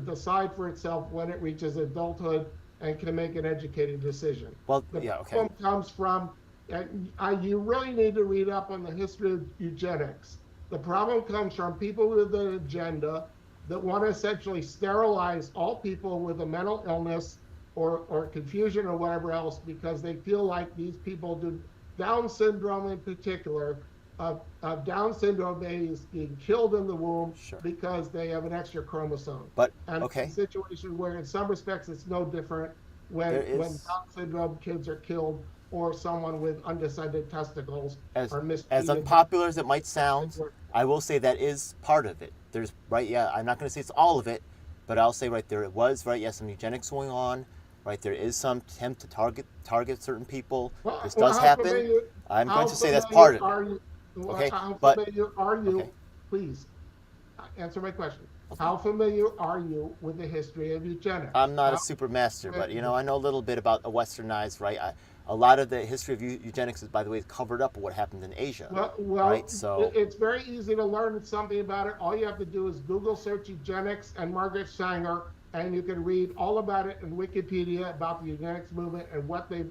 decide for itself when it reaches adulthood and can make an educated decision. Well, the problem comes from, you really need to read up on the history of eugenics. The problem comes from people with an agenda that want to essentially sterilize all people with a mental illness or confusion or whatever else, because they feel like these people do, Down syndrome in particular, of Down syndrome babies being killed in the womb Sure. because they have an extra chromosome. But And it's a okay, situation where, in some respects, it's no different there when is Down syndrome kids are killed or someone with undescended testicles as are as mistreated. unpopular as it might sound. I will say that is part of it. There's right, yeah. I'm not going to say it's all of it, but I'll say right there it was right. Yes, some eugenics going on. Right, there is some attempt to target certain people. Well, This well, does happen. I'm how going to say that's familiar part of are it. you? Well, Okay, how but familiar are you? okay, Please answer my question. okay. How familiar are you with the history of eugenics? I'm not a How super master, but familiar? I know a little bit about a westernized, right? A lot of the history of eugenics is, by the way, covered up with what happened in Asia, right? So, It's very easy to learn something about it. All you have to do is Google search eugenics and Margaret Sanger, and you can read all about it in Wikipedia about the eugenics movement and what they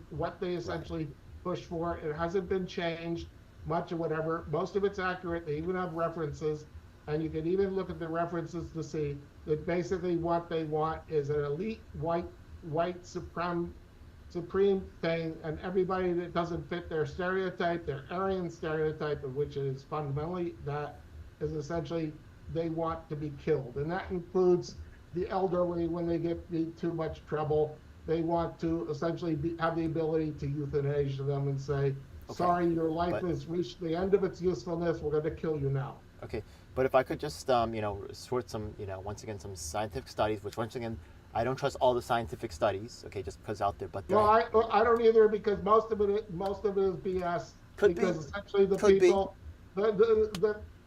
right, essentially push for. It hasn't been changed much or whatever. Most of it's accurate. They even have references, and you can even look at the references to see that basically what they want is an elite white supreme thing, and everybody that doesn't fit their stereotype, their Aryan stereotype, of which is fundamentally that, is essentially they want to be killed, and that includes the elderly when they get in too much trouble. They want to essentially have the ability to euthanize them and say, okay, "Sorry, your life but has reached the end of its usefulness. We're going to kill you now." okay, but if I could just, sort some, once again, some scientific studies, which once again, I don't trust all the scientific studies, okay, just because out there, but Well, there I don't either, because most of it is BS. could be, Because essentially the could be. people,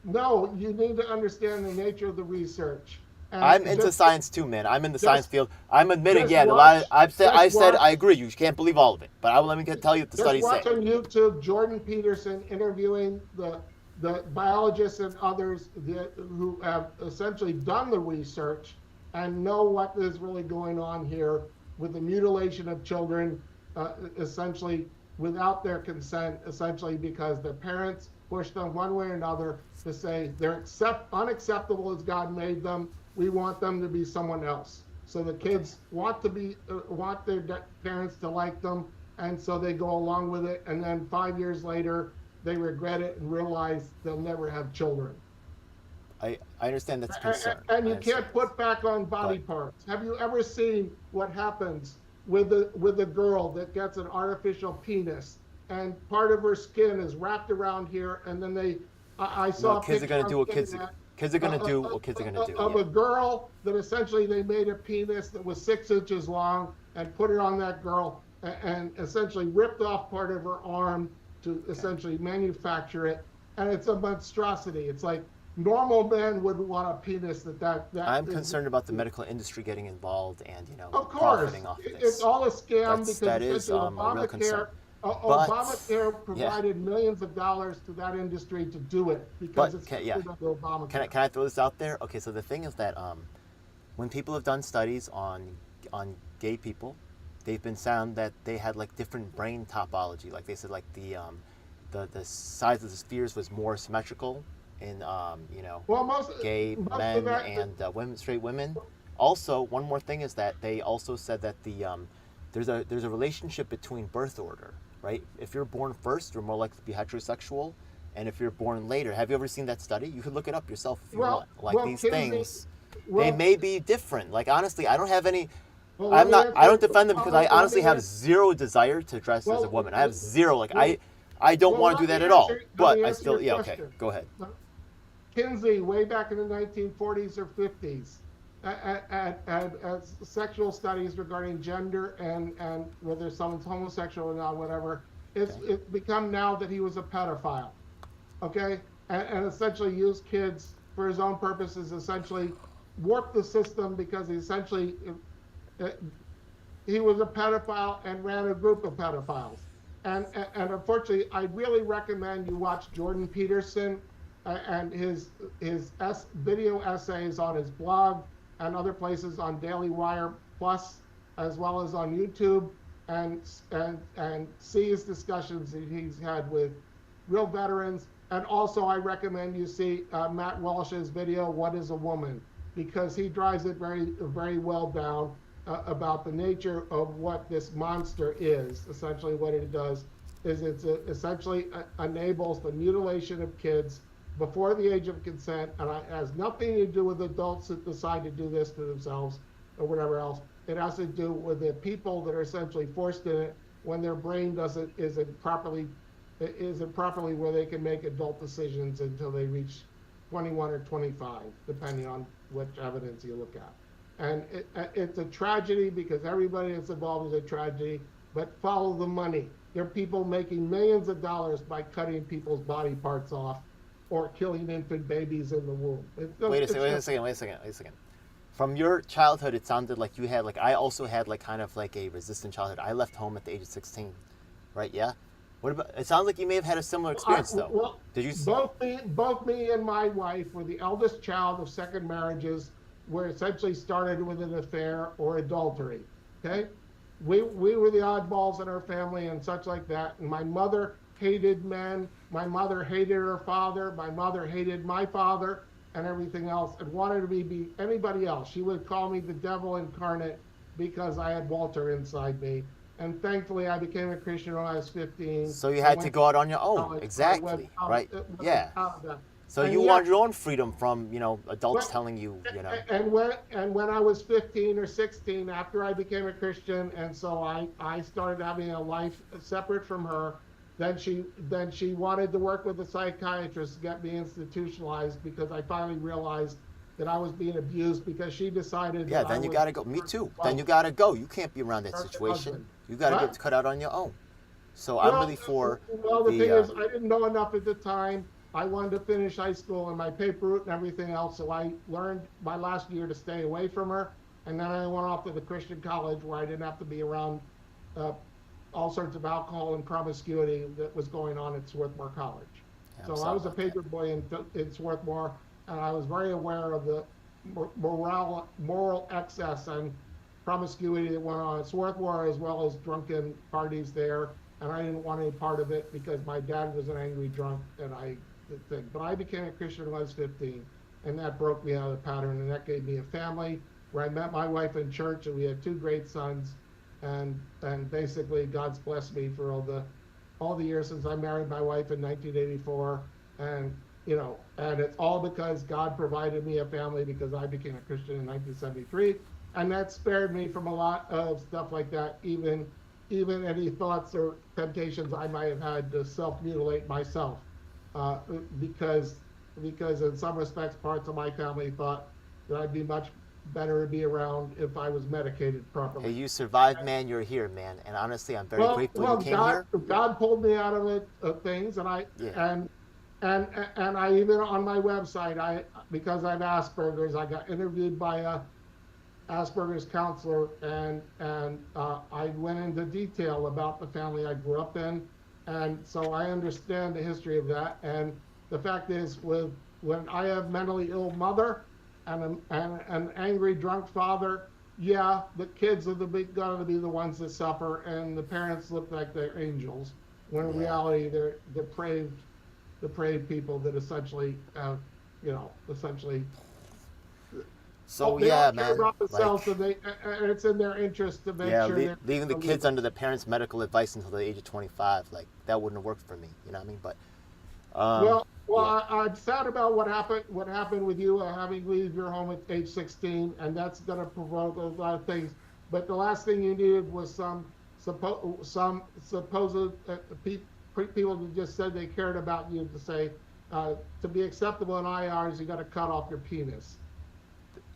no, you need to understand the nature of the research. I'm And into science too, man. I'm in the science just field. I'm admitting, just yeah, a lot. watch I just said, watch I agree. You can't believe all of it, but let me tell you what the just studies say. watch on YouTube Jordan Peterson interviewing the biologists and others who have essentially done the research and know what is really going on here with the mutilation of children, essentially without their consent, essentially because their parents pushed them one way or another to say they're unacceptable as God made them. We want them to be someone else. So the kids want their parents to like them, and so they go along with it. And then 5 years later, they regret it and realize they'll never have children. I understand that's a concern. And I you understand can't put back on body but parts. Have you ever seen what happens with a girl that gets an artificial penis and part of her skin is wrapped around here, and then I no, saw a kids are picture gonna on do what the kids internet kids are gonna do what kids are gonna do. of Yeah. a girl that essentially they made a penis that was 6 inches long and put it on that girl and essentially ripped off part of her arm to Okay. essentially manufacture it, and it's a monstrosity. It's like normal men would want a penis that I'm is, concerned about the medical industry getting involved and of course, profiting off of it's this. all a scam because That is essentially a real concern. But Obamacare yeah, provided millions of dollars to that industry to do it because but it's yeah, under Obamacare. can I throw this out there? Okay, so the thing is that when people have done studies on gay people, they've been found that they had like different brain topology. Like they said, like the size of the spheres was more symmetrical in Well, gay most of men that, and straight women. Also, one more thing is that they also said that there's a relationship between birth order, right? If you're born first, you're more likely to be heterosexual, and if you're born later, have you ever seen that study? You could look it up yourself if you well, want. Like well, these Kinsey, things, they well, may be different. Like honestly, I don't have any. well, let me I don't answer. defend them because I Let honestly me have answer. zero desire to dress as a Well, woman. I have zero. Like well, I don't well, want to do let that me at all. answer. Let But me I answer still, your yeah, okay, question. go ahead. Kinsey, way back in the 1940s or 50s, sexual studies regarding gender and whether someone's homosexual or not, whatever, Okay. it's become now that he was a pedophile, okay? And essentially used kids for his own purposes, essentially warped the system because uh, he was a pedophile and ran a group of pedophiles. And unfortunately, I really recommend you watch Jordan Peterson and his video essays on his blog and other places on Daily Wire Plus, as well as on YouTube, and see his discussions that he's had with real veterans. And also, I recommend you see Matt Walsh's video, "What is a Woman?" because he drives it very well down about the nature of what this monster is, essentially what it does. is essentially enables the mutilation of kids before the age of consent, and it has nothing to do with adults that decide to do this to themselves or whatever else. It has to do with the people that are essentially forced in it when their brain isn't properly where they can make adult decisions until they reach 21 or 25, depending on which evidence you look at. And it's a tragedy because everybody that's involved is a tragedy, but follow the money. There are people making millions of dollars by cutting people's body parts off or killing infant babies in the womb. Wait a second. From your childhood, it sounded like you had, like, I also had, like, kind of like a resistant childhood. I left home at the age of 16, right? Yeah? What about, it sounds like you may have had a similar experience, though. Well, Did you? both me and my wife were the eldest child of second marriages, where essentially started with an affair or adultery. Okay, we were the oddballs in our family and such like that. And my mother hated men. My mother hated her father. My mother hated my father and everything else, and wanted me to be anybody else. She would call me the devil incarnate because I had Walter inside me. And thankfully, I became a Christian when I was 15. So you had to go out on your own, exactly, right? Yeah. So you wanted your own freedom from, adults telling you, And when I was 15 or 16, after I became a Christian, and so I started having a life separate from her. Then she wanted to work with a psychiatrist to get me institutionalized because I finally realized that I was being abused because she decided. Yeah, then you got to go. Me too. Then you got to go. You can't be around that situation. You got to get cut out on your own. So I'm really for. Well, the thing is, I didn't know enough at the time. I wanted to finish high school and my paper route and everything else, so I learned my last year to stay away from her. And then I went off to the Christian college where I didn't have to be around all sorts of alcohol and promiscuity that was going on at Swarthmore College. Yeah, so I was a paper boy in Swarthmore, and I was very aware of the moral excess and promiscuity that went on at Swarthmore, as well as drunken parties there. And I didn't want any part of it because my dad was an angry drunk, and but I became a Christian when I was 15, and that broke me out of the pattern, and that gave me a family where I met my wife in church, and we had 2 great sons. And basically, God's blessed me for all the years since I married my wife in 1984, and it's all because God provided me a family because I became a Christian in 1973, and that spared me from a lot of stuff like that, even any thoughts or temptations I might have had to self-mutilate myself, because in some respects, parts of my family thought that I'd be much better to be around if I was medicated properly. Hey, you survived, man. You're here, man. And honestly, I'm very grateful you came here. God pulled me out of things, and I even on my website, because I have Asperger's, I got interviewed by a Asperger's counselor, and I went into detail about the family I grew up in, and so I understand the history of that. And the fact is, when I have mentally ill mother and an angry drunk father, yeah, the kids are gonna be the ones that suffer, and the parents look like they're angels, when in reality they're depraved people that essentially, essentially. So they yeah, don't care man. about themselves, and it's in their interest to make sure. Leaving the kids under the parents' medical advice until the age of 25, like that wouldn't have worked for me. You know what I mean? But. I'm sad about what happened with you having to leave your home at age 16, and that's going to provoke a lot of things. But the last thing you needed was some supposed people that just said they cared about you to say, to be acceptable in IRs, you got to cut off your penis.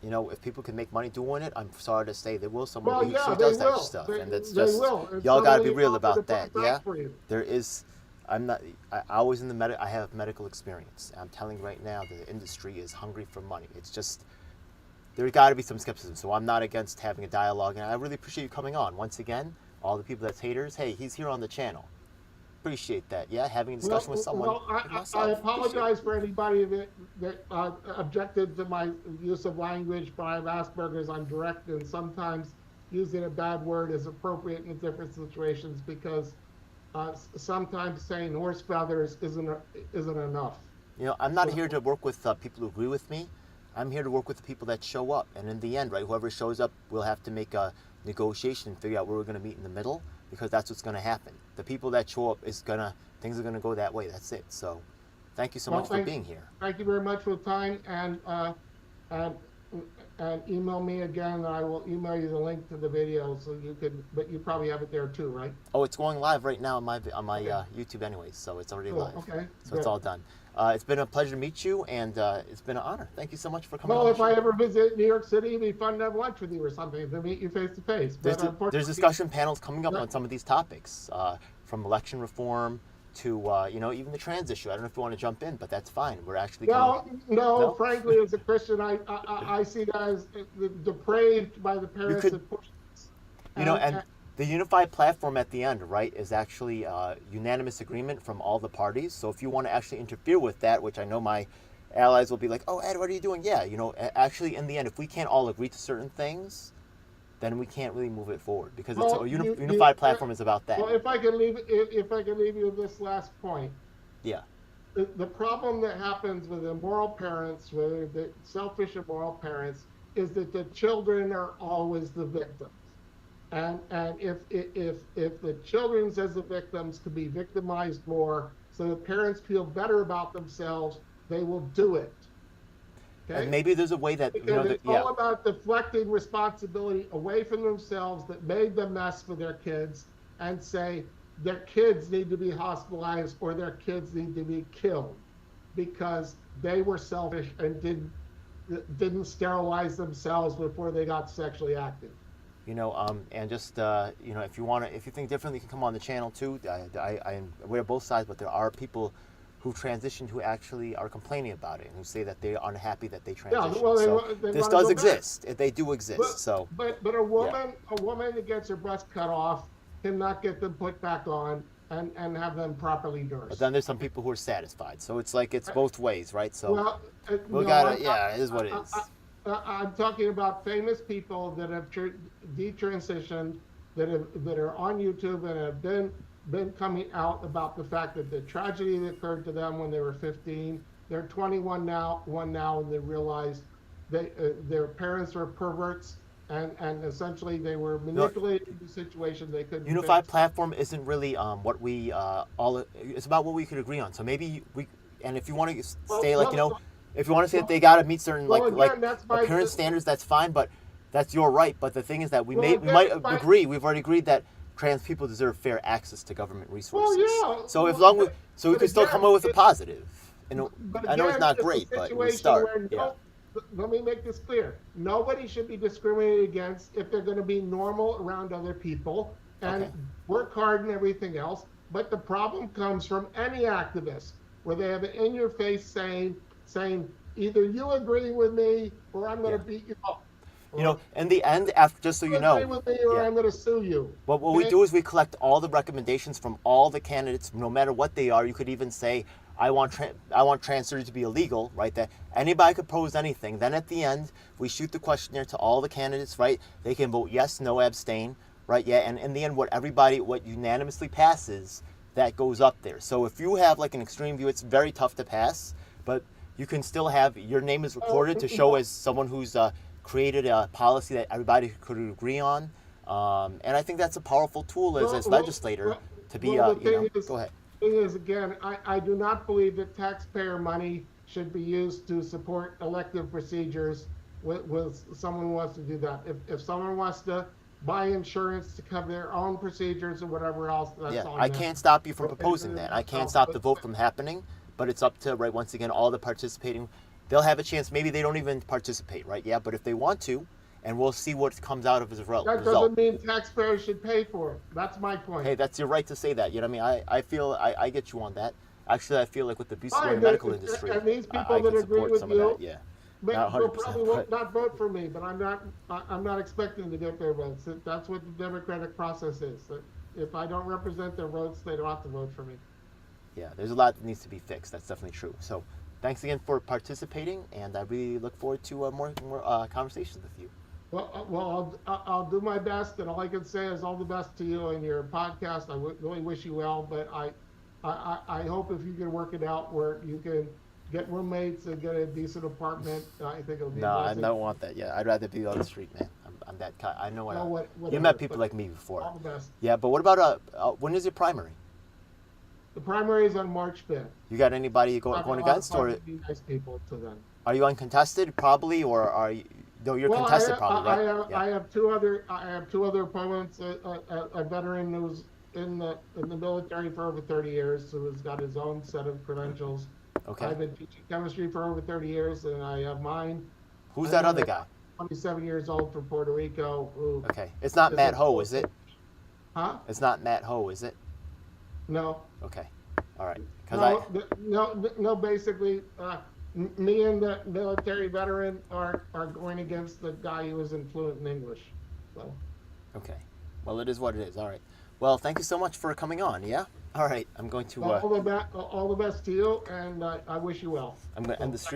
If people can make money doing it, I'm sorry to say there will someone who does that stuff, and that's they just will. y'all got to be real about that. Yeah, there is. I was in I have medical experience. I'm telling you right now, the industry is hungry for money. It's just, there's got to be some skepticism. So I'm not against having a dialogue, and I really appreciate you coming on. Once again, all the people that's haters, hey, he's here on the channel. Appreciate that. Yeah, having a discussion with someone. I apologize for anybody that objected to my use of language, but I have Asperger's. I'm direct, and sometimes using a bad word is appropriate in different situations because sometimes saying horse feathers isn't enough. I'm not here to work with people who agree with me. I'm here to work with the people that show up. And in the end, right, whoever shows up, we'll have to make a negotiation and figure out where we're going to meet in the middle. because that's what's going to happen. The people that show up things are going to go that way. That's it. So thank you so much for being here. Thank you very much for the time, and email me again, and I will email you the link to the video so you can. But you probably have it there too, right? Oh, it's going live right now on my YouTube anyways, so it's already live. Okay. So Good. it's all done. It's been a pleasure to meet you, and it's been an honor. Thank you so much for coming. Well, on if the I show. ever visit New York City, it'd be fun to have lunch with you or something, to meet you face to face. There's discussion panels coming up on some of these topics, from election reform to even the trans issue. I don't know if you want to jump in, but that's fine. We're actually No. Frankly, as a Christian, I see that as depraved by the parents that push this. And the unified platform at the end, right, is actually unanimous agreement from all the parties. So if you want to actually interfere with that, which I know my allies will be like, oh, Ed, what are you doing? Yeah, actually, in the end, if we can't all agree to certain things, then we can't really move it forward, because unified platform is about that. Well, if I can leave you with this last point. Yeah. The problem that happens with immoral parents, whether the selfish immoral parents, is that the children are always the victims. And if the children as the victims can be victimized more, so the parents feel better about themselves, they will do it. Okay? And maybe there's a way that it's all about deflecting responsibility away from themselves that made the mess for their kids, and say their kids need to be hospitalized or their kids need to be killed because they were selfish and didn't sterilize themselves before they got sexually active. And just if you think differently, you can come on the channel too. I wear both sides, but there are people who transitioned who actually are complaining about it and who say that they are unhappy that they transitioned. Yeah, well, this does exist. They do exist. But a woman that gets her breast cut off cannot get them put back on and have them properly nursed. But then there's some people who are satisfied. So it's like it's both ways, right? So it is what it is. I'm talking about famous people that have detransitioned, that are on YouTube and have been coming out about the fact that the tragedy that occurred to them when they were 15. They're 21 now, and they realized their parents were perverts, and essentially they were manipulating the situation. They couldn't. Unified platform isn't really what we it's about what we could agree on. So maybe and if you want to stay if you want to say that they got to meet certain appearance standards, that's fine. But that's your right. But the thing is that we might agree. We've already agreed that trans people deserve fair access to government resources. So we can still come up with a positive. I know it's not great, but we start. Let me make this clear. Nobody should be discriminated against if they're going to be normal around other people and work hard and everything else. But the problem comes from any activist where they have it in your face saying either you agree with me or I'm going to beat you up. In the end, after, just so you know, agree with me or I'm going to sue you. What we do is we collect all the recommendations from all the candidates, no matter what they are. You could even say, I want trans surgery to be illegal, right? That anybody could pose anything. Then at the end, we shoot the questionnaire to all the candidates, right? They can vote yes, no, abstain, right? Yeah, and in the end, what unanimously passes, that goes up there. So if you have like an extreme view, it's very tough to pass, but you can still have your name is recorded to show as someone who's created a policy that everybody could agree on. And I think that's a powerful tool as legislator to be, go ahead. The thing is, again, I do not believe that taxpayer money should be used to support elective procedures with someone who wants to do that. If someone wants to buy insurance to cover their own procedures or whatever else, that's on I them. can't stop you from proposing that. I can't stop the vote from happening, but it's up to, once again, all the participating. They'll have a chance. Maybe they don't even participate, right? Yeah, but if they want to, and we'll see what comes out of as a result. That doesn't mean taxpayers should pay for it. That's my point. Hey, that's your right to say that. You know what I mean? I feel I get you on that. Actually, I feel like with the abuse in the medical industry, and these people I that can agree support with some you, of that. Yeah, not not 100%. probably will not vote for me, but I'm not expecting to get their votes. That's what the democratic process is. If I don't represent their votes, they don't have to vote for me. Yeah, there's a lot that needs to be fixed. That's definitely true. So, thanks again for participating, and I really look forward to more conversations with you. Well, I'll do my best, and all I can say is all the best to you and your podcast. I really wish you well, but I hope if you can work it out where you can get roommates and get a decent apartment, I think it'll be. No, I don't want that yet. I'd rather be on the street, man. on that. I know Well, what. You whatever, met people but like me before. all the best. Yeah, but what about when is your primary? The primary is on March 5th. You got anybody going against, or be nice people to them. are you uncontested probably, or are you? No, you're Well, contested probably, right? I have two other opponents. A veteran who's in the military for over 30 years, who has got his own set of credentials. Okay. I've been teaching chemistry for over 30 years, and I have mine. Who's that other guy? 27 years old from Puerto Rico. Who Okay, it's not Matt Ho, is it? Huh? It's not Matt Ho, is it? No. Okay, all right. Because No. Basically, me and the military veteran are going against the guy who isn't fluent in English. So. Okay. Well, it is what it is. All right. Well, thank you so much for coming on. Yeah. All right. I'm going to. All the best to you, and I wish you well. I'm going to end the stream.